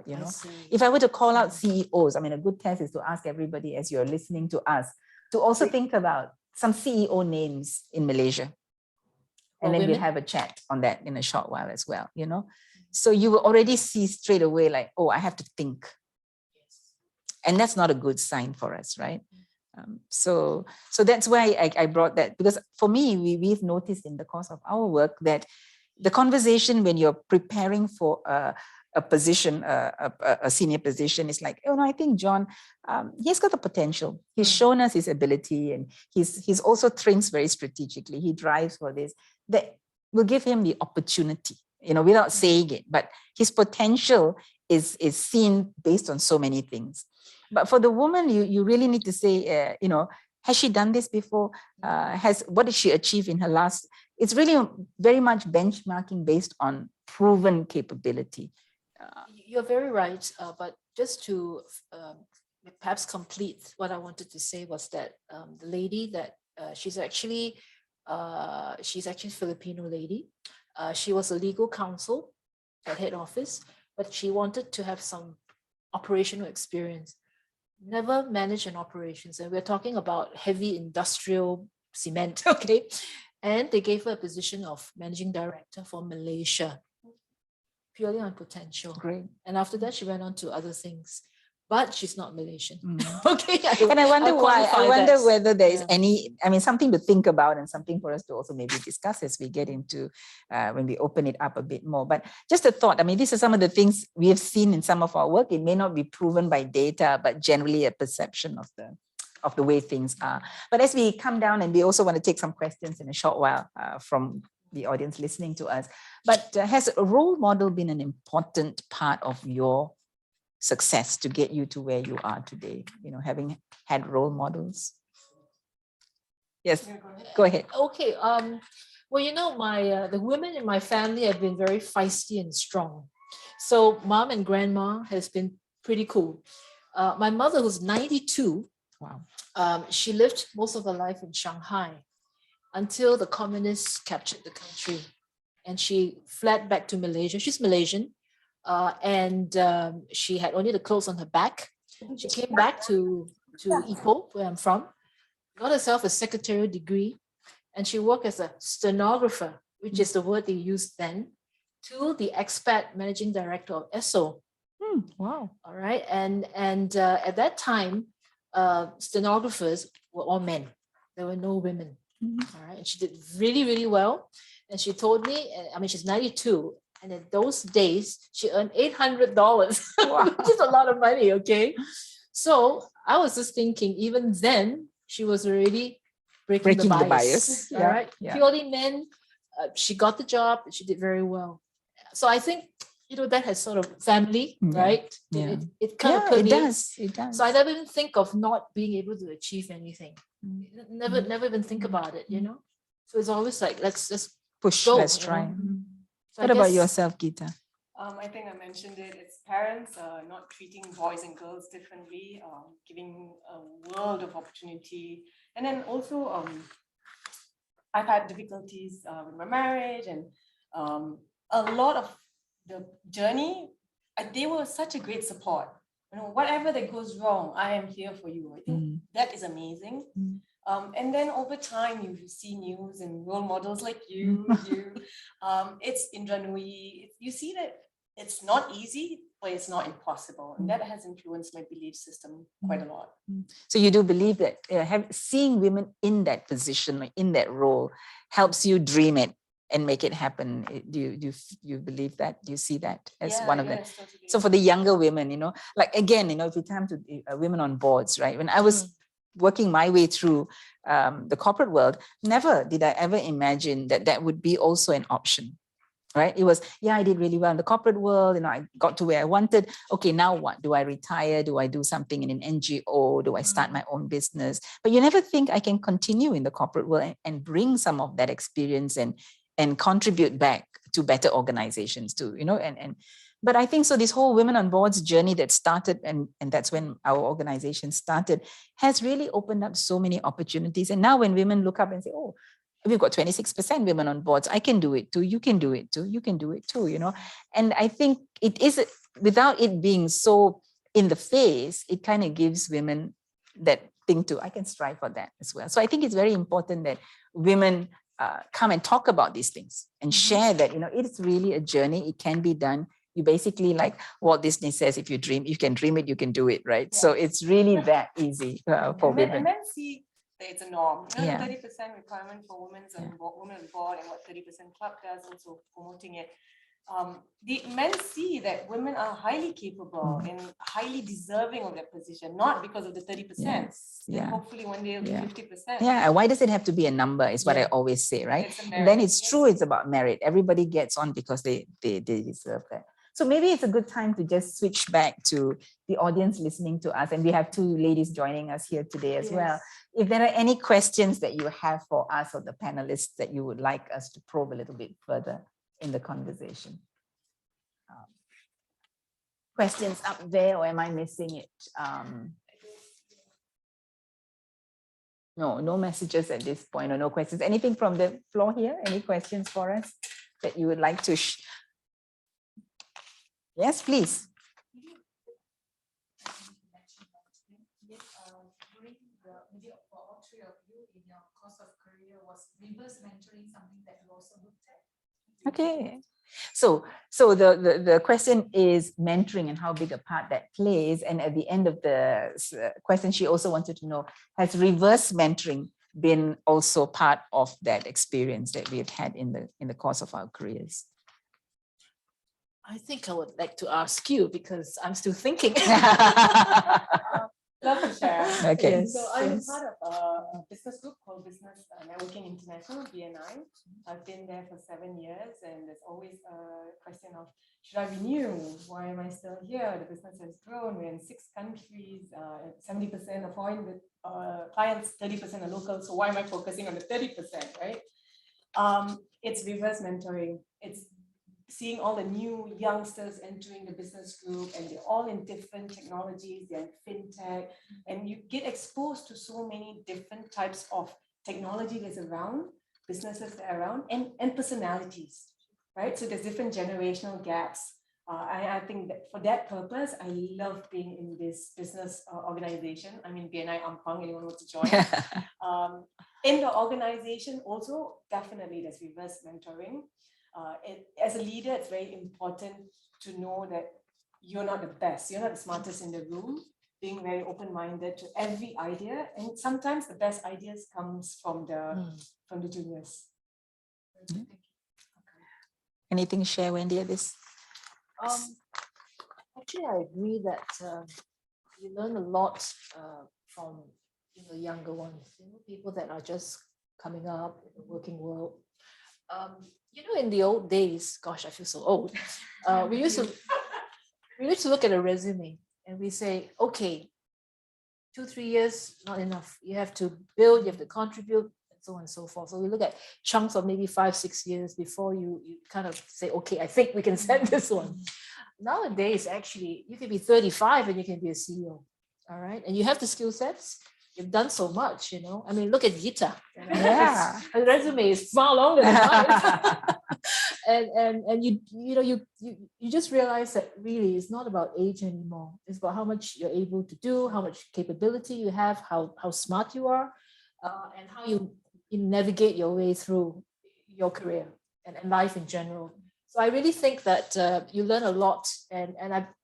If I were to call out CEOs, a good test is to ask everybody as you're listening to us to also think about some CEO names in Malaysia. And then we'll women? have a chat on that in a short while as well, you know. So you will already see straight away like, oh, I have to think. And that's not a good sign for us, right? So that's why I brought that, because for me, we've noticed in the course of our work that the conversation when you're preparing for a position, a senior position, is like, oh no, I think John, he's got the potential. He's shown us his ability, and he's also thinks very strategically. He drives for this. That will give him the opportunity, you know, without saying it. But his potential is seen based on so many things. But for the woman, you really need to say, you know, has she done this before? What did she achieve in her last? It's really very much benchmarking based on proven capability. You're very right, but just to perhaps complete what I wanted to say was that the lady that she's actually Filipino lady. She was a legal counsel at head office, but she wanted to have some operational experience. Never managed an operations, and we're talking about heavy industrial cement, okay? And they gave her a position of managing director for Malaysia, purely on potential. Great. And after that, she went on to other things, but she's not Malaysian. Okay. And I wonder why. I wonder whether there is any, I mean, something to think about and something for us to also maybe discuss as we get into, when we open it up a bit more. But just a thought, I mean, these are some of the things we have seen in some of our work. It may not be proven by data, but generally a perception of the way things are. But as we come down, and we also want to take some questions in a short while from the audience listening to us. But has a role model been an important part of your success to get you to where you are today, you know, having had role models? Yes, go ahead. Okay. Well, you know, the women in my family have been very feisty and strong. So mom and grandma has been pretty cool. My mother, who's 92, wow, she lived most of her life in Shanghai until the communists captured the country, and she fled back to Malaysia. She's Malaysian. And she had only the clothes on her back. She came back to Ipoh, where I'm from, got herself a secretarial degree, and she worked as a stenographer, which is the word they used then, to the expat managing director of Esso. Wow. All right. And at that time, stenographers were all men. There were no women. All right. And she did really, really well. And she told me, I mean, she's 92. And in those days, she earned $800, wow, which is a lot of money, okay? So I was just thinking, even then, she was already breaking the bias. All right? Yeah. Purely men, she got the job, she did very well. So I think, you know, that has sort of family, right? Yeah. It kind of permeates. It does. So I never even think of not being able to achieve anything. Never even think about it, you know? So it's always like, let's just push, go, let's try. So what about yourself, Geeta? I think I mentioned it. It's parents not treating boys and girls differently, giving a world of opportunity. And then also, I've had difficulties with my marriage, and a lot of the journey, they were such a great support. You know, whatever that goes wrong, I am here for you. I think that is amazing. And then over time, you see news and role models like you. It's Indra Nooyi. You see that it's not easy, but it's not impossible. And that has influenced my belief system quite a lot. So you do believe that seeing women in that position, like in that role, helps you dream it and make it happen. Do you believe that? Do you see that as one of them? Totally. So for the younger women, you know, like again, you know, if you come to women on boards, right? When I was working my way through the corporate world, never did I ever imagine that would be also an option, right? It was, I did really well in the corporate world, you know, I got to where I wanted. Okay, now what? Do I retire? Do I do something in an NGO? Do I start my own business? But you never think I can continue in the corporate world and bring some of that experience and contribute back to better organizations too, you know, but I think so this whole women on boards journey that started, and that's when our organization started, has really opened up so many opportunities. And now when women look up and say, oh, we've got 26% women on boards, I can do it too, you can do it too, you can do it too, you know. And I think it is, without it being so in the face, it kind of gives women that thing to, I can strive for that as well. So I think it's very important that women come and talk about these things and share that, it's really a journey. It can be done. You basically, like Walt Disney says, if you dream, you can dream it, you can do it, right? Yeah. So it's really that easy for women. And then see that it's a norm. The 30% requirement for women on board, and what 30% Club does, also promoting it. The men see that women are highly capable and highly deserving of their position, not because of the 30%. Yes. Yeah. Hopefully one day it'll be 50%. Yeah. Why does it have to be a number? Is what I always say, right? And then it's true. It's about merit. Everybody gets on because they deserve that. So maybe it's a good time to just switch back to the audience listening to us. And we have two ladies joining us here today as well. If there are any questions that you have for us or the panelists that you would like us to probe a little bit further in the conversation. Questions up there, or am I missing it? No messages at this point, or no questions. Anything from the floor here? Any questions for us that you would like to? Yes, please. Maybe for all three of you in your course of career, was reverse mentoring something that you also looked at? Okay. So the question is mentoring and how big a part that plays. And at the end of the question, she also wanted to know, has reverse mentoring been also part of that experience that we've had in the course of our careers? I think I would like to ask you, because I'm still thinking. Love to share. Okay. Yes. So I'm part of a business group called Business Networking International, BNI. I've been there for 7 years, and there's always a question of, should I renew? Why am I still here? The business has grown. We're in 6 countries. 70% are foreign clients, 30% are local. So why am I focusing on the 30%, right? It's reverse mentoring. It's seeing all the new youngsters entering the business group, and they're all in different technologies, they're in fintech, and you get exposed to so many different types of technology that's around, businesses that are around, and personalities, right? So there's different generational gaps. I think that for that purpose, I love being in this business organization. I'm in BNI Ampang, anyone wants to join? In the organization also, definitely there's reverse mentoring. As a leader, it's very important to know that you're not the best, you're not the smartest in the room, being very open-minded to every idea. And sometimes the best ideas comes from the juniors. Anything to share, Wendy, at this? Actually, I agree that you learn a lot from younger ones, people that are just coming up in the working world. In the old days, gosh, I feel so old. We used to look at a resume and we say, okay, 2-3 years, not enough. You have to build, you have to contribute, and so on and so forth. So we look at chunks of maybe 5-6 years before you kind of say, okay, I think we can send this one. Nowadays, actually, you can be 35 and you can be a CEO. All right. And you have the skill sets. You've done so much, I mean, look at Gita. Yeah. Her resume is far longer than mine. and you just realize that really it's not about age anymore. It's about how much you're able to do, how much capability you have, how smart you are, and how you navigate your way through your career and life in general. So I really think that you learn a lot, and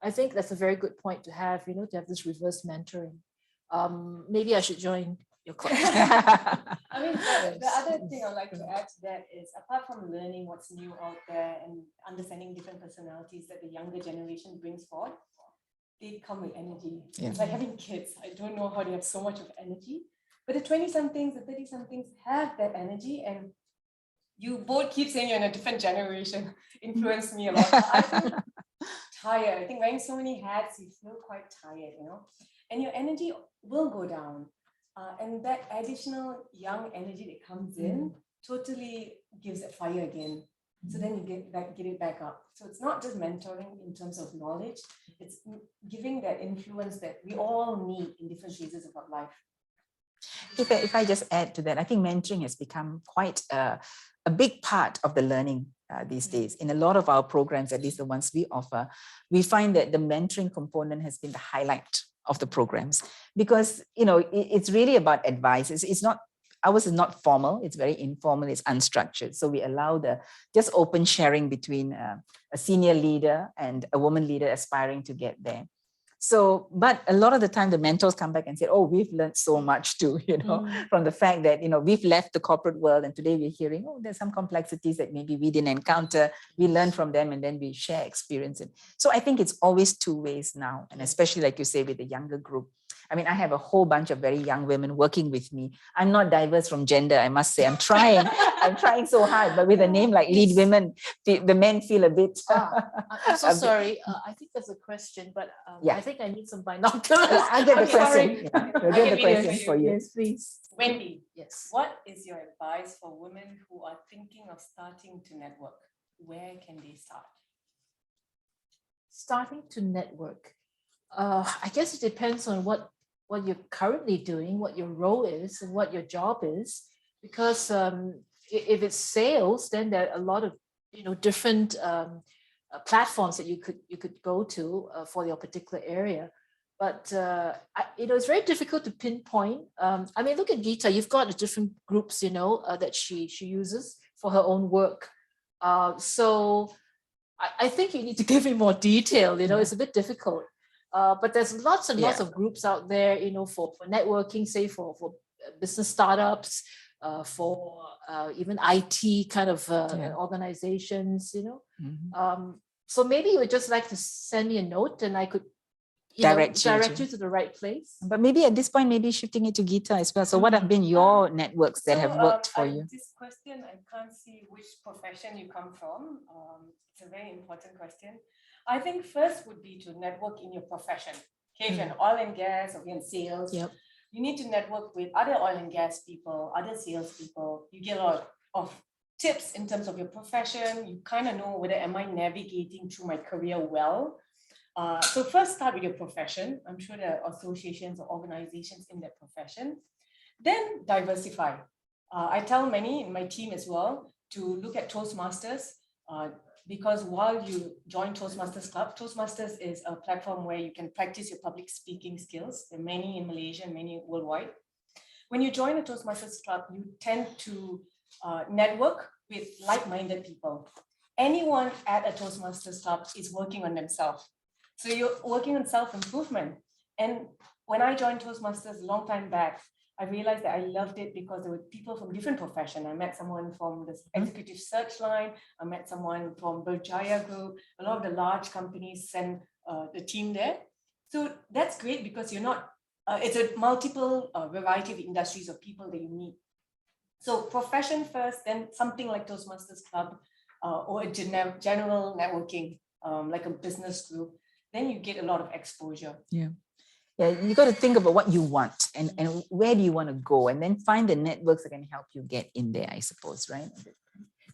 I think that's a very good point to have, to have this reverse mentoring. Maybe I should join your club. I mean, the other thing I'd like to add to that is, apart from learning what's new out there and understanding different personalities that the younger generation brings forward, they come with energy. Yeah. It's like having kids. I don't know how they have so much of energy, but the 20-somethings, the 30-somethings have that energy, and you both keep saying you're in a different generation. Influenced me a lot. I feel tired. I think wearing so many hats, you feel quite tired, and your energy will go down. And that additional young energy that comes in totally gives it fire again. So then you get it back up. So it's not just mentoring in terms of knowledge, it's giving that influence that we all need in different phases of our life. If I just add to that, I think mentoring has become quite a big part of the learning these days. In a lot of our programs, at least the ones we offer, we find that the mentoring component has been the highlight of the programs, because it's really about advice. It's not ours is not formal, it's very informal, it's unstructured. So we allow the just open sharing between a senior leader and a woman leader aspiring to get there. So, but a lot of the time the mentors come back and say, oh, we've learned so much too, from the fact that, we've left the corporate world and today we're hearing, oh, there's some complexities that maybe we didn't encounter. We learn from them and then we share experience. So I think it's always two ways now. And especially like you say with the younger group. I mean, I have a whole bunch of very young women working with me. I'm not diverse from gender, I must say. I'm trying. I'm trying so hard. But with a name like Lead Women, the men feel a bit. I'm so sorry. I think that's a question, but I think I need some binoculars. I'll get the Sorry. question. Yeah, we'll get the question for you. Yes, please. Wendy, Yes. what is your advice for women who are thinking of starting to network? Where can they start? Starting to network. I guess it depends on what you're currently doing, what your role is, and what your job is. Because if it's sales, then there are a lot of different platforms that you could go to for your particular area. But it's very difficult to pinpoint. I mean, look at Geeta. You've got the different groups, that she uses for her own work. So I think you need to give me more detail. It's a bit difficult. But there's lots and lots of groups out there, for networking, say for business startups, for even IT kind of organizations, so maybe you would just like to send me a note and I could direct you to the right place. But maybe at this point, maybe shifting it to Geeta as well. So what have been your networks that have worked for you? This question, I can't see which profession you come from. It's a very important question. I think first would be to network in your profession. Okay, if you're in oil and gas or you're in sales, you need to network with other oil and gas people, other sales people. You get a lot of tips in terms of your profession. You kind of know whether am I navigating through my career well. So first start with your profession. I'm sure there are associations or organizations in that profession. Then diversify. I tell many in my team as well to look at Toastmasters. Because while you join Toastmasters Club, Toastmasters is a platform where you can practice your public speaking skills. There are many in Malaysia and many worldwide. When you join a Toastmasters Club, you tend to network with like-minded people. Anyone at a Toastmasters Club is working on themselves. So you're working on self-improvement. And when I joined Toastmasters a long time back, I realized that I loved it because there were people from different professions. I met someone from the executive search line. I met someone from Berjaya Group. A lot of the large companies send the team there. So that's great because you're not, it's a multiple variety of industries of people that you meet. So profession first, then something like Toastmasters Club or a general networking, like a business group. Then you get a lot of exposure. Yeah, you got to think about what you want and where do you want to go, and then find the networks that can help you get in there, I suppose, right?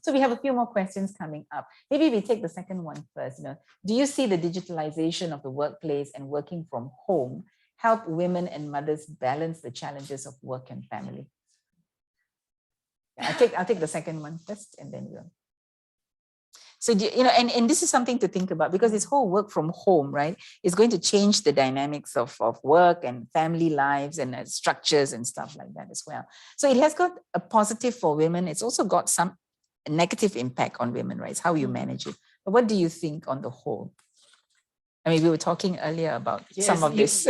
So we have a few more questions coming up. Maybe we take the second one first. Do you see the digitalization of the workplace and working from home help women and mothers balance the challenges of work and family? I'll take the second one first, and then we'll. So, and this is something to think about because this whole work from home, right, is going to change the dynamics of work and family lives and structures and stuff like that as well. So it has got a positive for women. It's also got some negative impact on women, right? It's how you manage it. But what do you think on the whole? I mean, we were talking earlier about some of this.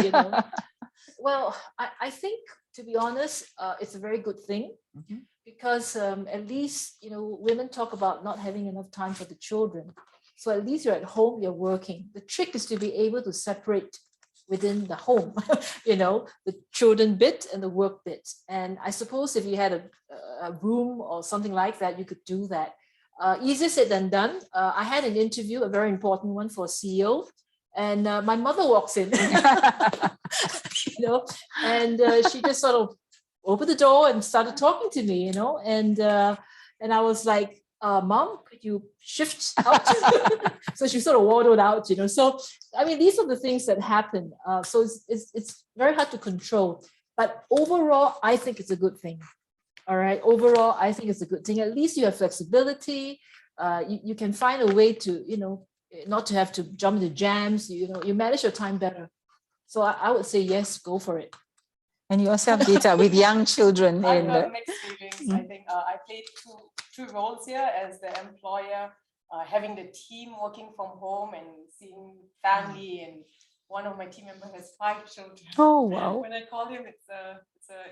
Well, I think, to be honest, it's a very good thing. Because at least, women talk about not having enough time for the children. So at least you're at home, you're working. The trick is to be able to separate within the home, the children bit and the work bit. And I suppose if you had a room or something like that, you could do that. Easier said than done. I had an interview, a very important one for a CEO, and my mother walks in, and she just sort of opened the door and started talking to me, and I was like, Mom, could you shift out? So she sort of waddled out, So, I mean, these are the things that happen. So it's very hard to control. But overall, I think it's a good thing. All right. Overall, I think it's a good thing. At least you have flexibility. You can find a way to, not to have to jump into jams. You manage your time better. So I would say yes, go for it. And yourself, Gita, with young children I've in got mixed feelings. I Mm. think I played two roles here as the employer, having the team working from home and seeing family. And one of my team members has 5 children. Oh, wow. When I call him, it's a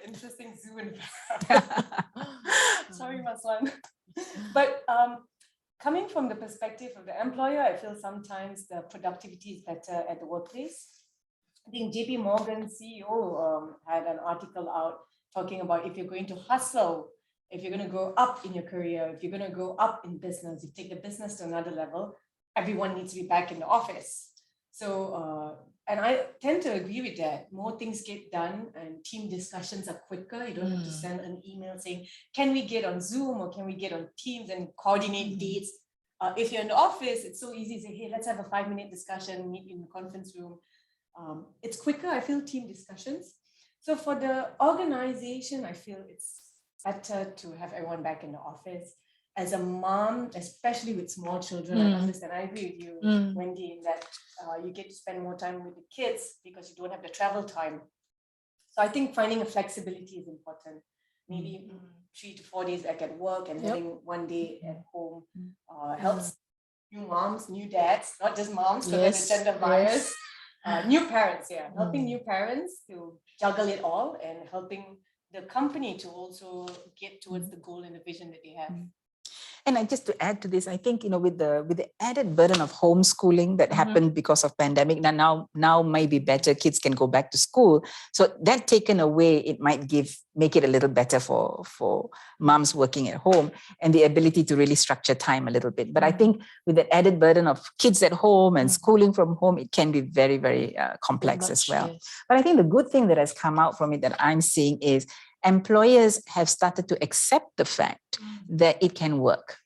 interesting zoo environment. Sorry, Maswan. But coming from the perspective of the employer, I feel sometimes the productivity is better at the workplace. I think JP Morgan CEO had an article out talking about if you're going to hustle, if you're going to go up in your career, if you're going to go up in business, you take the business to another level, everyone needs to be back in the office. So, and I tend to agree with that. More things get done and team discussions are quicker. You don't have to send an email saying, can we get on Zoom or can we get on Teams and coordinate dates? If you're in the office, it's so easy to say, hey, let's have a 5-minute discussion, meet in the conference room. It's quicker, I feel, team discussions. So for the organization, I feel it's better to have everyone back in the office. As a mom, especially with small children, I understand, I agree with you, Wendy, in that you get to spend more time with the kids because you don't have the travel time. So I think finding a flexibility is important. Maybe 3 to 4 days back at work and having 1 day at home helps new moms, new dads, not just moms, so that the gender bias. New parents, helping new parents to juggle it all and helping the company to also get towards the goal and the vision that they have. And I just to add to this, I think, with the added burden of homeschooling that happened because of pandemic, now maybe better, kids can go back to school. So that taken away, it might make it a little better for moms working at home and the ability to really structure time a little bit. But I think with the added burden of kids at home and schooling from home, it can be very, very complex as well. Yes. But I think the good thing that has come out from it that I'm seeing is employers have started to accept the fact that it can work.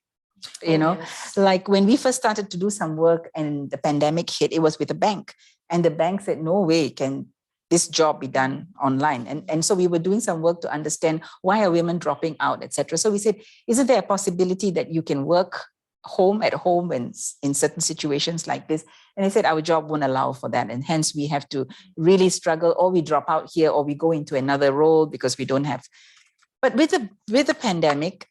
Like when we first started to do some work and the pandemic hit, it was with a bank, and the bank said, no way can this job be done online. And so we were doing some work to understand why are women dropping out, etc. So we said, isn't there a possibility that you can work at home and in certain situations like this? And they said our job won't allow for that, and hence we have to really struggle, or we drop out here, or we go into another role because we don't have. But with the pandemic,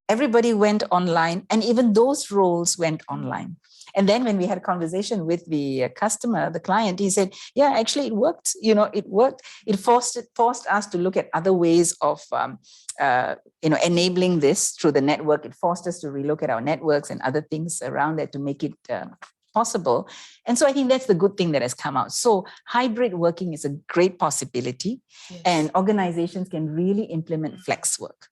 everybody went online, and even those roles went online. And then when we had a conversation with the customer, the client, he said, yeah, actually it worked. It worked. It forced us to look at other ways of, enabling this through the network. It forced us to relook at our networks and other things around that to make it possible. And so I think that's the good thing that has come out. So hybrid working is a great possibility, and organizations can really implement flex work.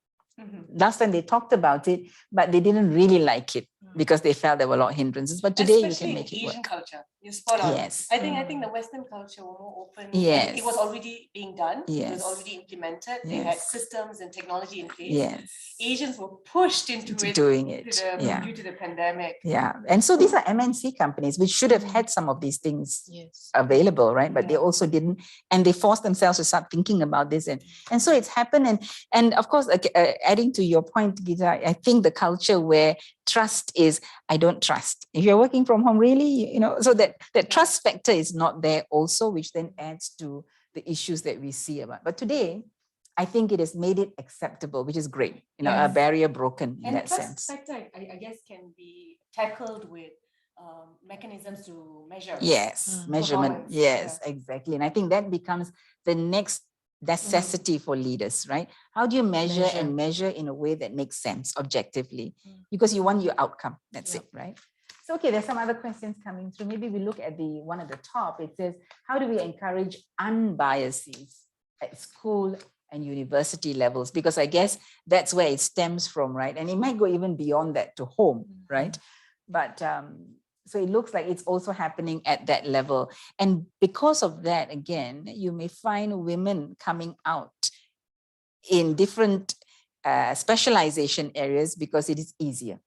Last time they talked about it, but they didn't really like it because they felt there were a lot of hindrances. But today you can make it work. Asian culture, you're spot on. Yes. I think the Western culture were more open. Yes. It was already being done. Yes. It was already implemented. They Yes. had systems and technology in place. Yes. Asians were pushed into doing it due to the pandemic. Yeah. And so these are MNC companies which should have had some of these things available, right? But they also didn't, and they forced themselves to start thinking about this. And so it's happened. And of course, adding to your point, Gita, I think the culture where trust is, I don't trust. If you're working from home, really, so that trust factor is not there also, which then adds to the issues that we see about. But today, I think it has made it acceptable, which is great. A barrier broken in that sense. And trust factor, I guess, can be tackled with mechanisms to measure. Yes, measurement. Yes, exactly. And I think that becomes the next necessity for leaders, right? How do you measure in a way that makes sense objectively? Because you want your outcome. That's it, right? So, okay, there's some other questions coming through. Maybe we look at the one at the top. It says, how do we encourage unbiases at school and university levels? Because I guess that's where it stems from, right? And it might go even beyond that to home, right? But so it looks like it's also happening at that level. And because of that, again, you may find women coming out in different specialization areas because it is easier.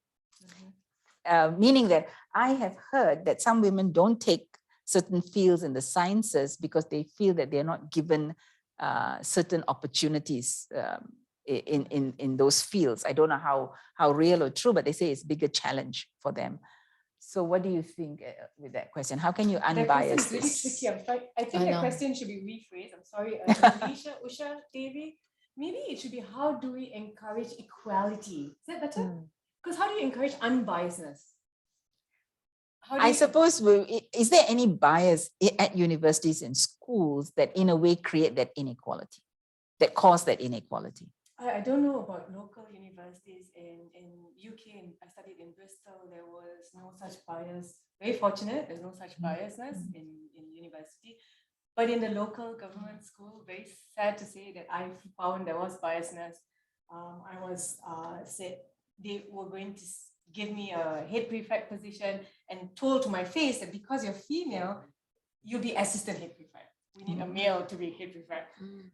Meaning that I have heard that some women don't take certain fields in the sciences because they feel that they're not given certain opportunities in those fields. I don't know how real or true, but they say it's a bigger challenge for them. So what do you think with that question? How can you That unbias question is really this? tricky. I think I the know. question should be rephrased. I'm sorry, Alicia, Usha, Devi. Maybe it should be, how do we encourage equality? Is that better? Because how do you encourage unbiasedness? How do I you- suppose, is there any bias at universities and schools that in a way create that inequality, that cause that inequality? I don't know about local universities in UK. And I studied in Bristol. There was no such bias. Very fortunate. There's no such biasness in university. But in the local government school, very sad to say that I found there was biasness. I was said they were going to give me a head prefect position and told to my face that because you're female, you'll be assistant head prefect. We need a male to be head prefect.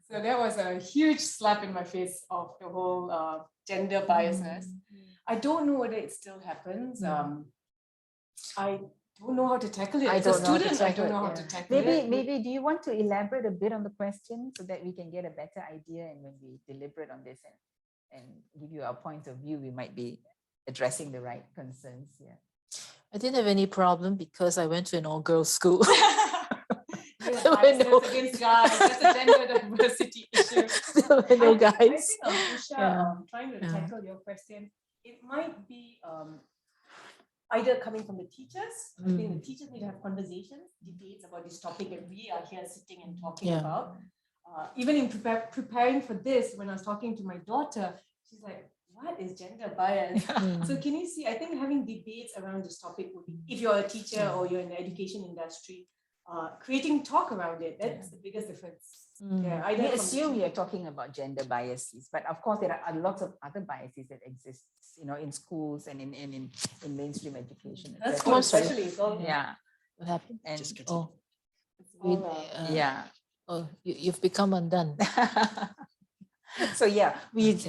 So that was a huge slap in my face of the whole gender biasness. I don't know whether it still happens. I don't know how to tackle it. As a student, I don't know how to tackle it. Maybe do you want to elaborate a bit on the question so that we can get a better idea, and when we deliberate on this and give you our point of view, we might be addressing the right concerns. Yeah. I didn't have any problem because I went to an all-girls school. There were biases against guys. That's a gender diversity issue. No I guys. think Usha, Yeah. trying to Yeah. tackle your question, it might be either coming from the teachers. I think the teachers need to have conversations, debates about this topic that we are here sitting and talking Yeah. about. Even in preparing for this, when I was talking to my daughter, she's like, what is gender bias? So can you see, I think having debates around this topic would be, if you're a teacher or you're in the education industry, creating talk around it, that's the biggest difference. Yeah, I We assume we are talking about gender biases, but of course there are lots of other biases that exist, in schools and in mainstream education. That's etc. what especially it's all Yeah. What happened? And Oh, all, yeah. Oh, you've become undone. So yeah,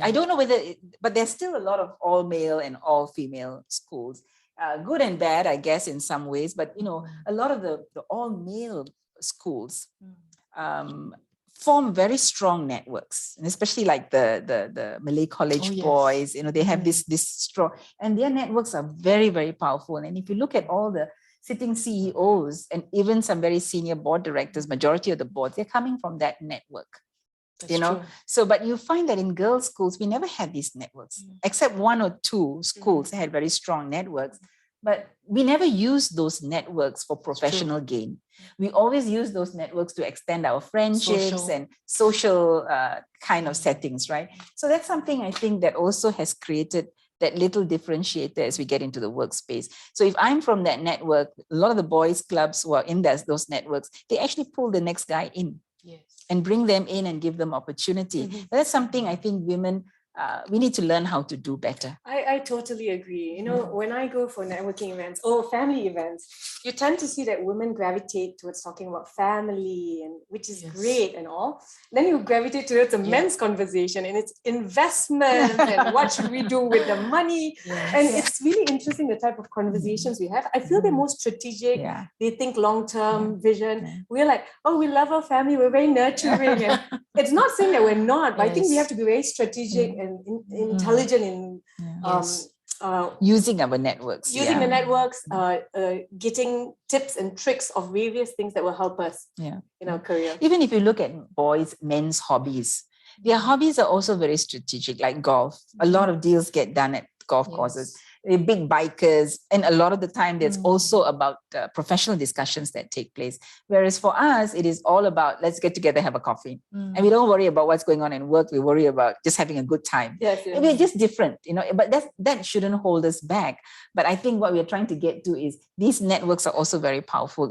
I don't know whether, but there's still a lot of all male and all female schools, good and bad, I guess, in some ways. But a lot of the all male schools form very strong networks, and especially like the Malay college yes. boys. They have this strong, and their networks are very, very powerful. And if you look at all the sitting CEOs and even some very senior board directors, majority of the boards, they're coming from that network. That's true. So, but you find that in girls' schools, we never had these networks, except one or two schools had very strong networks, but we never used those networks for professional gain. We always use those networks to extend our friendships and social kind of settings, right? So that's something I think that also has created that little differentiator as we get into the workspace. So if I'm from that network, a lot of the boys' clubs who are in those networks, they actually pull the next guy in. Yes. And bring them in and give them opportunity. That's something I think women, we need to learn how to do better. I totally agree. When I go for networking events or family events, you tend to see that women gravitate towards talking about family, and which is great and all. Then you gravitate towards a men's conversation, and it's investment and what should we do with the money. And it's really interesting the type of conversations we have. I feel they're more strategic. They think long-term vision. We're like, oh, we love our family. We're very nurturing. And it's not saying that we're not, but I think we have to be very strategic and intelligent in using our networks. Using the networks, getting tips and tricks of various things that will help us in our career. Even if you look at men's hobbies, their hobbies are also very strategic, like golf. A lot of deals get done at golf courses. They're big bikers, and a lot of the time there's also about professional discussions that take place. Whereas for us, it is all about, let's get together, have a coffee. And we don't worry about what's going on in work. We worry about just having a good time. And we're just different, but that shouldn't hold us back. But I think what we're trying to get to is these networks are also very powerful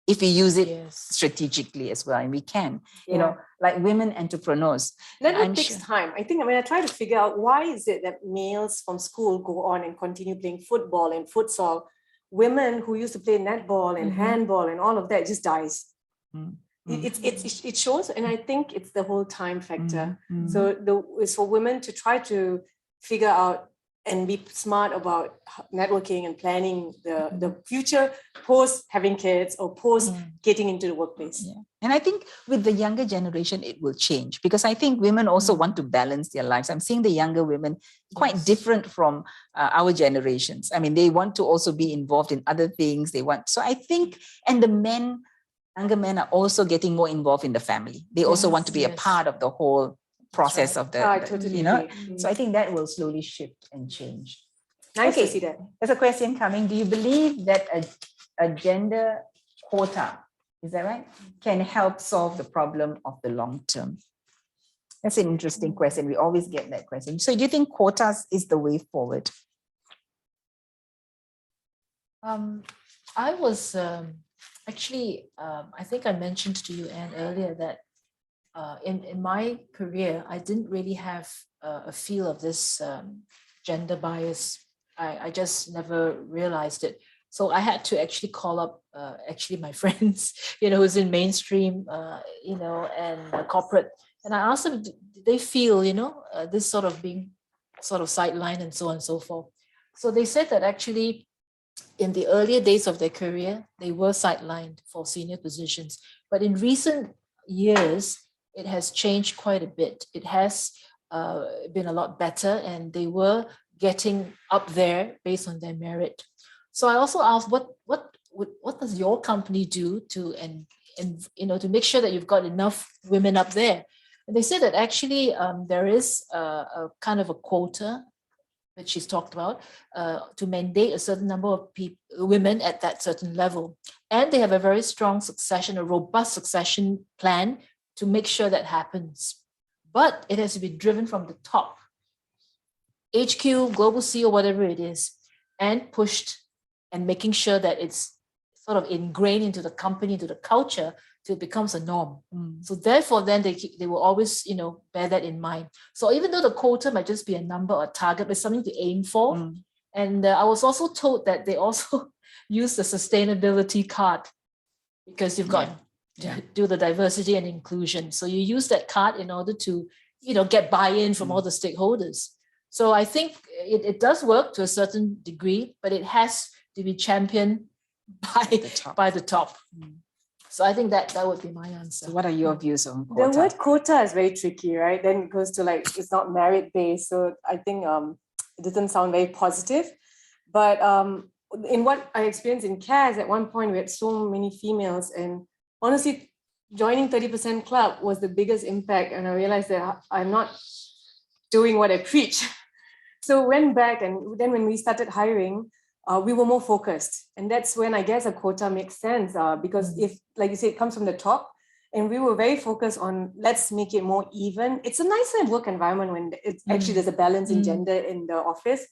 if we use it strategically as well, and we can, like women entrepreneurs. Network takes time. I think, I try to figure out why is it that males from school go on and continue playing football and futsal. Women who used to play netball and handball and all of that just dies. It shows, and I think it's the whole time factor. So it's for women to try to figure out and be smart about networking and planning the future post having kids or post getting into the workplace. Yeah. And I think with the younger generation, it will change because I think women also want to balance their lives. I'm seeing the younger women quite different from our generations. I mean, they want to also be involved in other things. So I think, and the men, younger men are also getting more involved in the family. They also want to be a part of the whole process of the, I totally you know. agree. So I think that will slowly shift and change. Nice to see that. There's a question coming. Do you believe that a gender quota, is that right, can help solve the problem of the long term? That's an interesting question. We always get that question. So do you think quotas is the way forward? I was actually, I think I mentioned to you, Anne, earlier that in my career, I didn't really have a feel of this gender bias. I just never realized it. So I had to actually call up actually my friends, who's in mainstream, and corporate. And I asked them, did they feel, this sort of being sort of sidelined and so on and so forth. So they said that actually in the earlier days of their career, they were sidelined for senior positions. But in recent years, it has changed quite a bit. It has been a lot better, and they were getting up there based on their merit. So I also asked, what does your company do to to make sure that you've got enough women up there? And they said that actually there is a kind of a quota that she's talked about to mandate a certain number of women at that certain level, and they have a very strong succession, a robust succession plan to make sure that happens. But it has to be driven from the top, HQ, Global C, or whatever it is, and pushed and making sure that it's sort of ingrained into the company, into the culture, till it becomes a norm. So therefore, then they will always, bear that in mind. So even though the quota might just be a number or a target, but something to aim for. And I was also told that they also use the sustainability card because you've got to do the diversity and inclusion. So you use that card in order to, get buy-in from all the stakeholders. So I think it does work to a certain degree, but it has to be championed by the top. So I think that would be my answer. So what are your views on quota? The word quota is very tricky, right? Then it goes to it's not merit-based. So I think it doesn't sound very positive. But in what I experienced in CAS, at one point we had so many females, and honestly, joining 30% Club was the biggest impact. And I realized that I'm not doing what I preach. So went back, and then when we started hiring, we were more focused. And that's when I guess a quota makes sense because if, like you say, it comes from the top, and we were very focused on let's make it more even. It's a nicer work environment when it's actually there's a balance in gender in the office.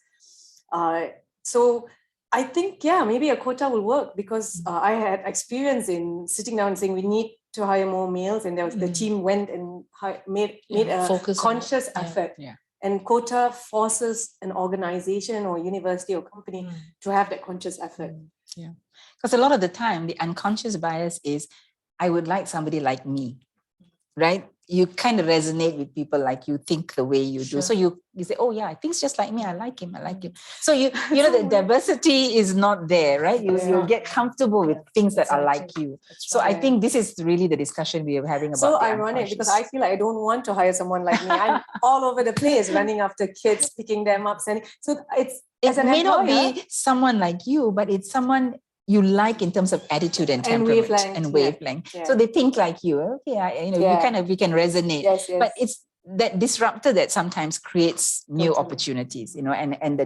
So I think, maybe a quota will work because I had experience in sitting down and saying we need to hire more males, and there was the team went and made a conscious effort. And quota forces an organization or university or company to have that conscious effort. Yeah, because a lot of the time, the unconscious bias is, I would like somebody like me, right? You kind of resonate with people like you think the way you do. So you say, oh yeah, I think it's just like me. I like him. So you know, the diversity is not there, right? You get comfortable with things that are like you. So I think this is really the discussion we are having about. So ironic because I feel like I don't want to hire someone like me. I'm all over the place, running after kids, picking them up, sending. So it may not be someone like you, but it's someone you like in terms of attitude and temperament and wavelength. So they think like you. Okay, we can resonate. But it's that disruptor that sometimes creates new opportunities, and the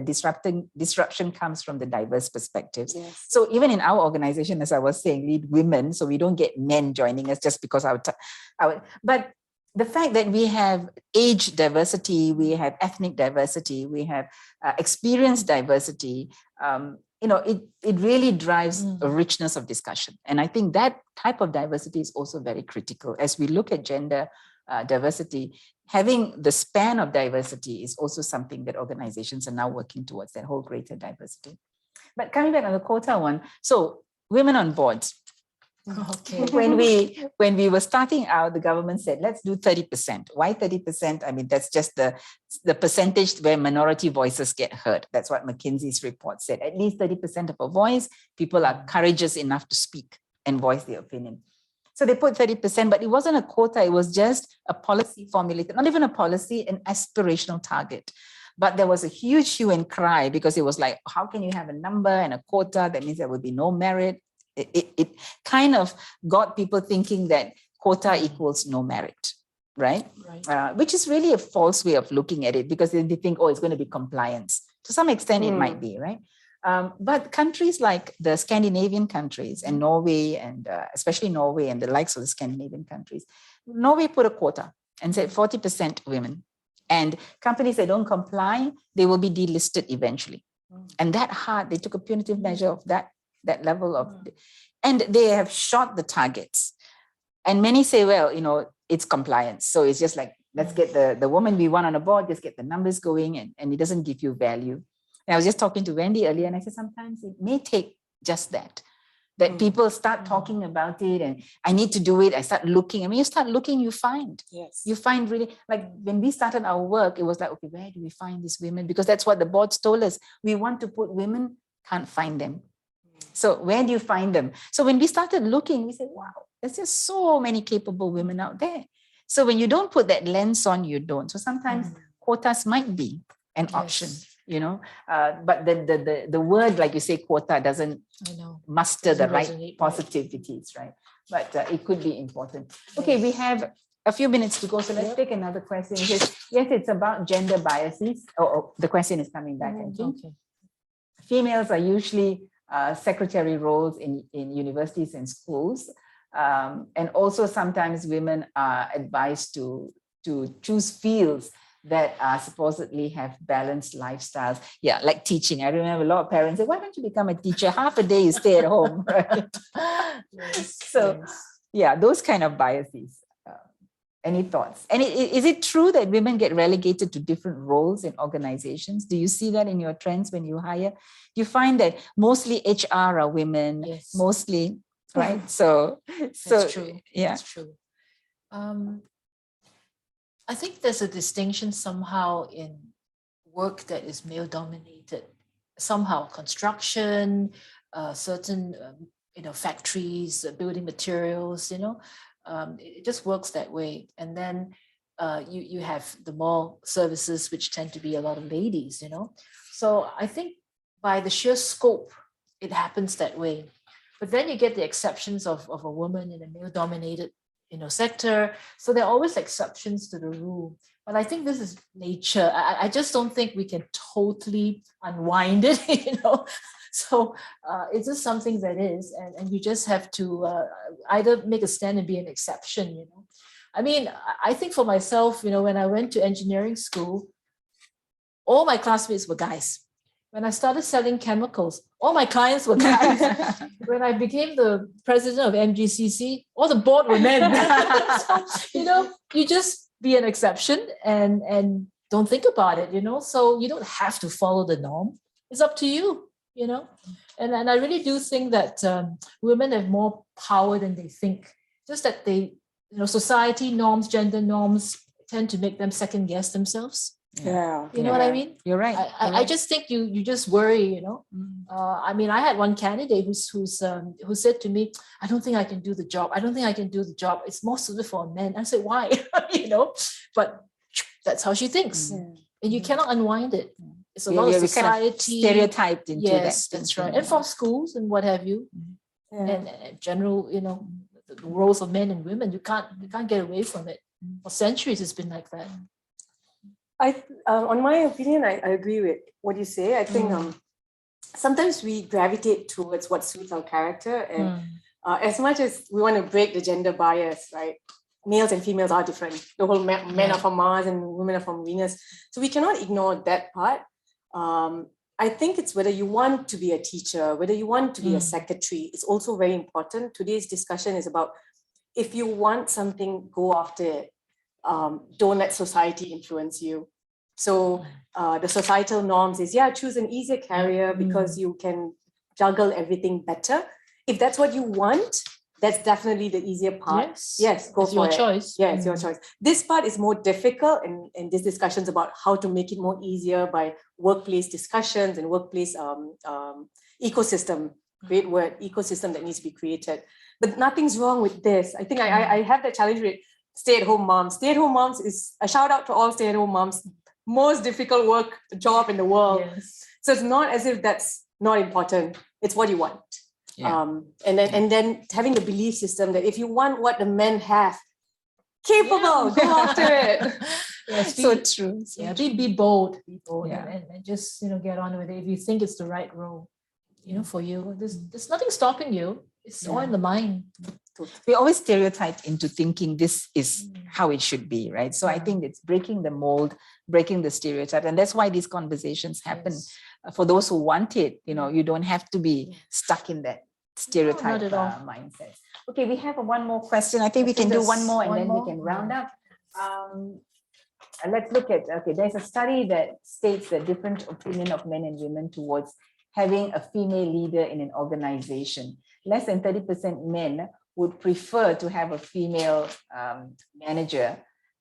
disruption comes from the diverse perspectives. So even in our organization, as I was saying, lead women, so we don't get men joining us just because but the fact that we have age diversity, we have ethnic diversity, we have experience diversity, it really drives a richness of discussion. And I think that type of diversity is also very critical. As we look at gender diversity, having the span of diversity is also something that organizations are now working towards, that whole greater diversity. But coming back on the quota one, so women on boards, Okay. When we were starting out, the government said, let's do 30%. Why 30%? I mean, that's just the percentage where minority voices get heard. That's what McKinsey's report said. At least 30% of a voice, people are courageous enough to speak and voice their opinion. So they put 30%, but it wasn't a quota. It was just a policy formulated, not even a policy, an aspirational target. But there was a huge hue and cry because it was like, how can you have a number and a quota? That means there would be no merit. It kind of got people thinking that quota equals no merit, right? Which is really a false way of looking at it, because they think, oh, it's going to be compliance. To some extent, it might be, right? But countries like the Scandinavian countries and Norway, and especially Norway and the likes of the Scandinavian countries, Norway put a quota and said 40% women. And companies that don't comply, they will be delisted eventually. And that hard, they took a punitive measure of that level of, and they have shot the targets. And many say, well, you know, it's compliance. So it's just like, let's get the woman we want on a board, just get the numbers going, and it doesn't give you value. And I was just talking to Wendy earlier, and I said, sometimes it may take just that people start talking about it, and I need to do it. I start looking. I mean, you start looking, you find. Yes. You find really, like when we started our work, it was like, okay, where do we find these women? Because that's what the boards told us. We want to put women, can't find them. So where do you find them? So when we started looking, we said, wow, there's just so many capable women out there. So when you don't put that lens on, you don't. So sometimes quotas might be an option, you know, but the word, like you say, quota doesn't muster the right positivities, right? But it could be important. Okay, we have a few minutes to go, so let's take another question. It says, yes, it's about gender biases. Oh, the question is coming back, I think. Okay. Females are usually secretary roles in universities and schools. And also sometimes women are advised to choose fields that supposedly have balanced lifestyles. Yeah, like teaching. I remember a lot of parents say, why don't you become a teacher? Half a day you stay at home, right? Yeah, those kind of biases. Any thoughts? And is it true that women get relegated to different roles in organizations? Do you see that in your trends when you hire? You find that mostly HR are women, mostly, right? So That's true. Yeah. That's true. I think there's a distinction somehow in work that is male dominated. Somehow construction, certain factories, building materials, it just works that way. And then you have the more services, which tend to be a lot of ladies, So I think by the sheer scope, it happens that way. But then you get the exceptions of a woman in a male dominated sector. So there are always exceptions to the rule. But I think this is nature. I just don't think we can totally unwind it, So it's just something that is, and you just have to either make a stand and be an exception, I mean, I think for myself, when I went to engineering school, all my classmates were guys. When I started selling chemicals, all my clients were guys. When I became the president of MGCC, all the board were men. So, you just be an exception and don't think about it, So you don't have to follow the norm. It's up to you, And I really do think that women have more power than they think. Just that they, society norms, gender norms tend to make them second guess themselves. Yeah. You know what I mean? You're right. I just think you just worry, I mean, I had one candidate who said to me, I don't think I can do the job. I don't think I can do the job. It's more suited for a man. I said, why? But that's how she thinks. And you cannot unwind it. It's a lot of society. Kind of stereotyped into that. Yes, that's right. And from schools and what have you. And general, the roles of men and women, you can't get away from it. For centuries, it's been like that. On my opinion, I agree with what you say. I think sometimes we gravitate towards what suits our character, and as much as we want to break the gender bias, right? Males and females are different. The whole men are from Mars and women are from Venus, so we cannot ignore that part. I think it's whether you want to be a teacher, whether you want to be a secretary. It's also very important. Today's discussion is about if you want something, go after it. Don't let society influence you. So the societal norms is, choose an easier career because you can juggle everything better. If that's what you want, that's definitely the easier part. Yes, go it's for your it. choice. Yeah, it's your choice. This part is more difficult, and these discussions about how to make it more easier by workplace discussions and workplace ecosystem. Great word, ecosystem that needs to be created. But nothing's wrong with this. I think I have that challenge with stay-at-home moms. Stay-at-home moms is a shout out to all stay-at-home moms. Most difficult job in the world. Yes. So it's not as if that's not important. It's what you want. Yeah. And then having the belief system that if you want what the men have, capable, go after it. Yes, So true. So yeah, true. be bold, Yeah. and just get on with it. If you think it's the right role, for you, there's nothing stopping you. It's all in the mind. We always stereotype into thinking this is how it should be, right? So I think it's breaking the mold, breaking the stereotype. And that's why these conversations happen. Yes. For those who want it, you don't have to be stuck in that stereotype not at all. mindset. Okay, we have one more question. I think we can do one more and then we can round up. And let's look at, there's a study that states the different opinion of men and women towards having a female leader in an organization. Less than 30% men would prefer to have a female manager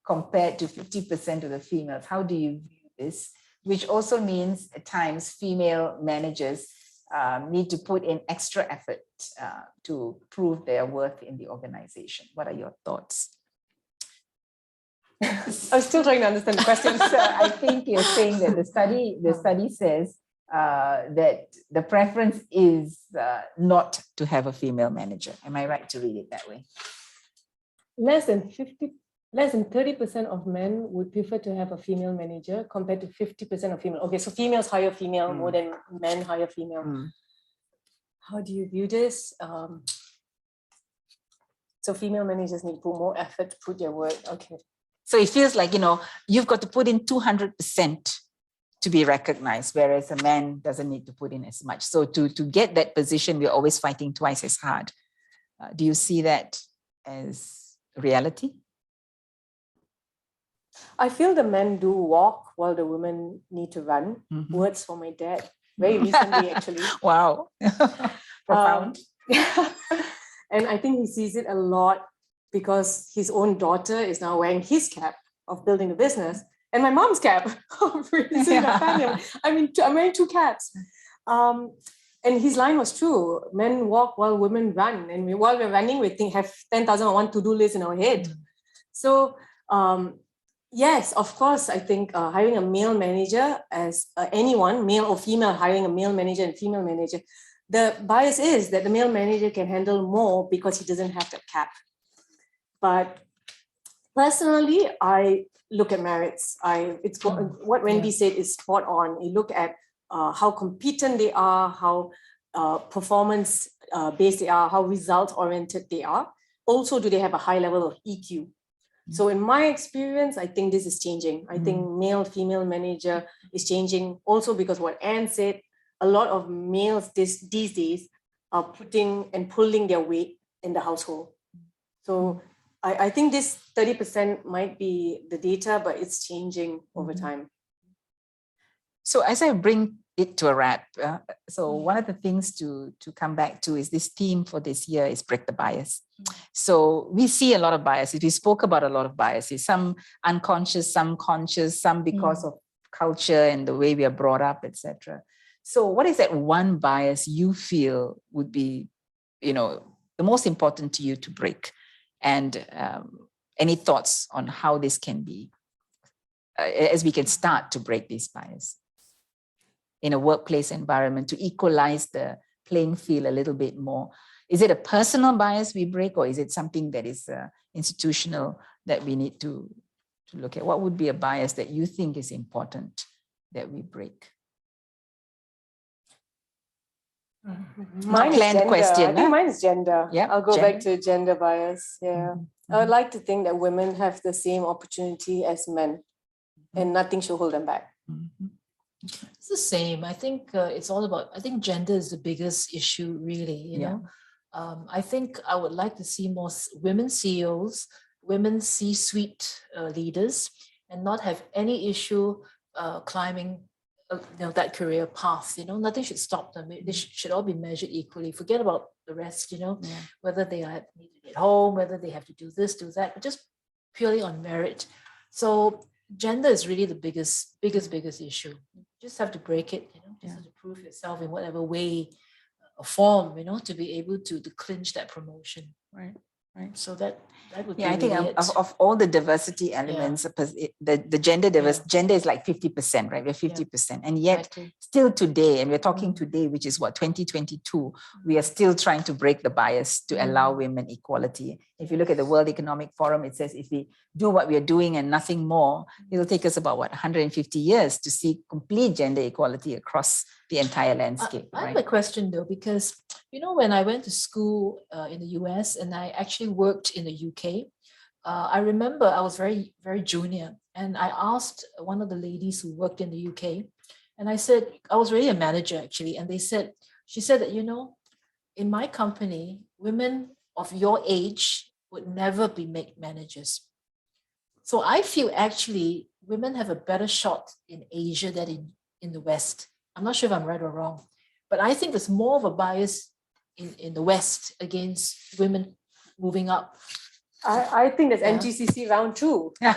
compared to 50% of the females. How do you view this? Which also means at times female managers need to put in extra effort to prove their worth in the organization. What are your thoughts? I'm still trying to understand the question. So I think you're saying that the study says that the preference is not to have a female manager. Am I right to read it that way? Less than 30% of men would prefer to have a female manager compared to 50% of female. Okay, so females hire female more than men hire female. How do you view this? So female managers need to put more effort to put their word. Okay. So it feels like, you've got to put in 200% to be recognized, whereas a man doesn't need to put in as much. So to get that position, we're always fighting twice as hard. Do you see that as reality? I feel the men do walk while the women need to run. Words for my dad. Very recently, actually. Wow. Profound. And I think he sees it a lot because his own daughter is now wearing his cap of building a business and my mom's cap of raising a family. I'm wearing two caps. And his line was true. Men walk while women run. And while we're running, we have 10,001 to-do lists in our head. So yes, of course, I think hiring a male manager as anyone, male or female, hiring a male manager and female manager, the bias is that the male manager can handle more because he doesn't have that cap. But personally, I look at merits. What Wendy said is spot on. You look at how competent they are, how performance-based they are, how result-oriented they are. Also, do they have a high level of EQ? So in my experience, I think this is changing. I think male-female manager is changing also because what Anne said, a lot of males these days are putting and pulling their weight in the household. So I think this 30% might be the data, but it's changing over time. So as I bring it to a wrap, so one of the things to come back to is this theme for this year is break the bias. So we see a lot of biases. We spoke about a lot of biases, some unconscious, some conscious, some because of culture and the way we are brought up, etc. So what is that one bias you feel would be, the most important to you to break? And any thoughts on how this can be, as we can start to break this bias in a workplace environment to equalize the playing field a little bit more? Is it a personal bias we break, or is it something that is institutional that we need to look at? What would be a bias that you think is important that we break? Mine is planned gender. question, I think mine is gender. Yeah, I'll go gender. back to gender bias. Yeah. I would like to think that women have the same opportunity as men and nothing should hold them back. It's the same. I think it's all about, I think gender is the biggest issue, really, you know. I think I would like to see more women CEOs, women C-suite leaders, and not have any issue climbing that career path. Nothing should stop them. They should all be measured equally. Forget about the rest. Whether they need to get home, whether they have to do this, do that, but just purely on merit. So gender is really the biggest issue. You just have to break it. Just have to prove yourself in whatever way or form. To be able to clinch that promotion. Right. So that would be I think really of all the diversity elements, the gender gender is like 50%, right? We're 50%. And yet still today, and we're talking today, which is what, 2022, we are still trying to break the bias to allow women equality. If you look at the World Economic Forum, it says if we do what we are doing and nothing more, it'll take us about 150 years to see complete gender equality across the entire landscape. I have a question though, because when I went to school in the US and I actually worked in the UK, I remember I was very, very junior, and I asked one of the ladies who worked in the UK, and I said, I was really a manager actually, and she said that, in my company, women of your age would never be made managers. So I feel actually women have a better shot in Asia than in the West. I'm not sure if I'm right or wrong, but I think there's more of a bias in the West against women moving up. I think there's MGCC round 2. No,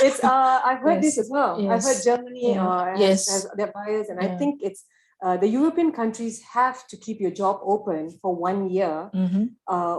it's I've heard this as well. I've heard Germany has their bias, and I think it's the European countries have to keep your job open for 1 year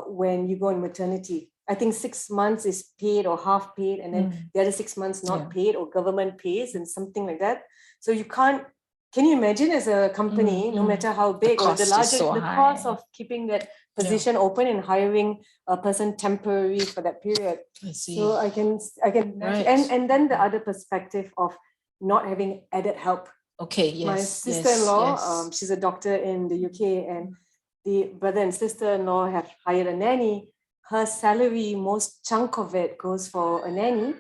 when you go on maternity. I think 6 months is paid or half paid, and then the other 6 months not paid, or government pays and something like that. So you can't. Can you imagine as a company, no matter how big or the larger, the cost of keeping that position open and hiring a person temporary for that period? I see. So I can and then the other perspective of not having added help. Okay, yes. My sister-in-law, she's a doctor in the UK, and the brother and sister-in-law have hired a nanny. Her salary, most chunk of it goes for a nanny,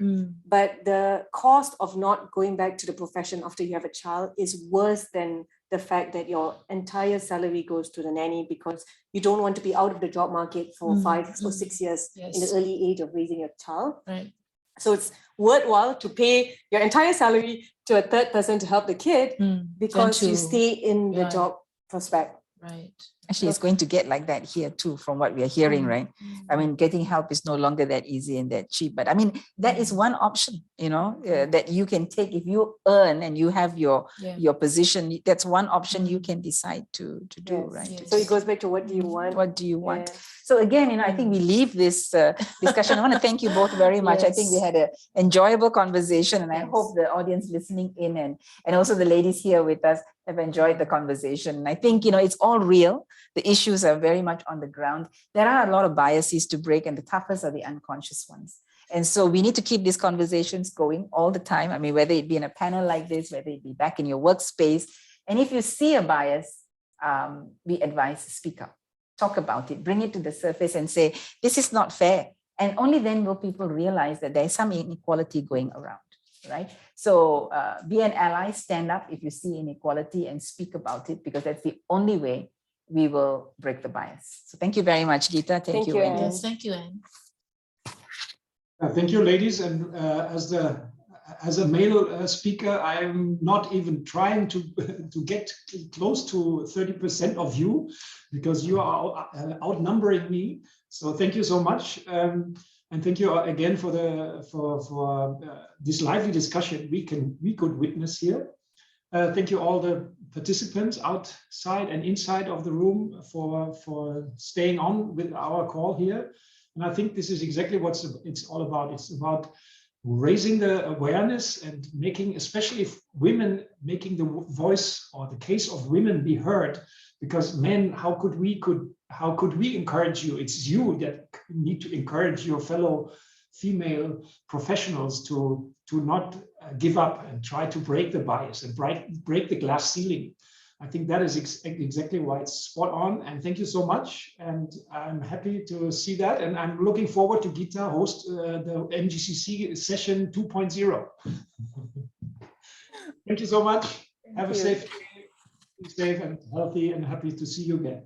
but the cost of not going back to the profession after you have a child is worse than the fact that your entire salary goes to the nanny, because you don't want to be out of the job market for 5 or 6 years in the early age of raising a child. Right. So it's worthwhile to pay your entire salary to a third person to help the kid because you stay in the job prospect. Right. Actually, it's going to get like that here too, from what we are hearing, right? I mean, getting help is no longer that easy and that cheap. But I mean, that is one option, that you can take if you earn and you have your position. That's one option you can decide to do, right? Yes. So it goes back to what do you want? What do you want? So again, I think we leave this discussion. I want to thank you both very much. I think we had an enjoyable conversation, and I hope the audience listening in and also the ladies here with us have enjoyed the conversation. And I think, it's all real. The issues are very much on the ground. There are a lot of biases to break, and the toughest are the unconscious ones. And so we need to keep these conversations going all the time. I mean, whether it be in a panel like this, whether it be back in your workspace. And if you see a bias, we advise speak up, talk about it, bring it to the surface and say, this is not fair. And only then will people realize that there is some inequality going around, right? So be an ally, stand up if you see inequality and speak about it, because that's the only way we will break the bias. So thank you very much, Geeta. Thank you, Wendy. Yes, thank you, Anne. Thank you, ladies. And as a male speaker, I'm not even trying to get close to 30% of you, because you are outnumbering me. So thank you so much. And thank you again for this lively discussion we could witness here. Thank you all the participants outside and inside of the room for staying on with our call here. And I think this is exactly what it's all about. It's about raising the awareness and making, especially women, making the voice or the case of women be heard. Because men, how could we encourage you? It's you that need to encourage your fellow female professionals to not give up and try to break the bias and break the glass ceiling. I think that is exactly why it's spot on. And thank you so much. And I'm happy to see that. And I'm looking forward to Geeta host the MGCC session 2.0. Thank you so much. Have a safe day. Be safe and healthy, and happy to see you again.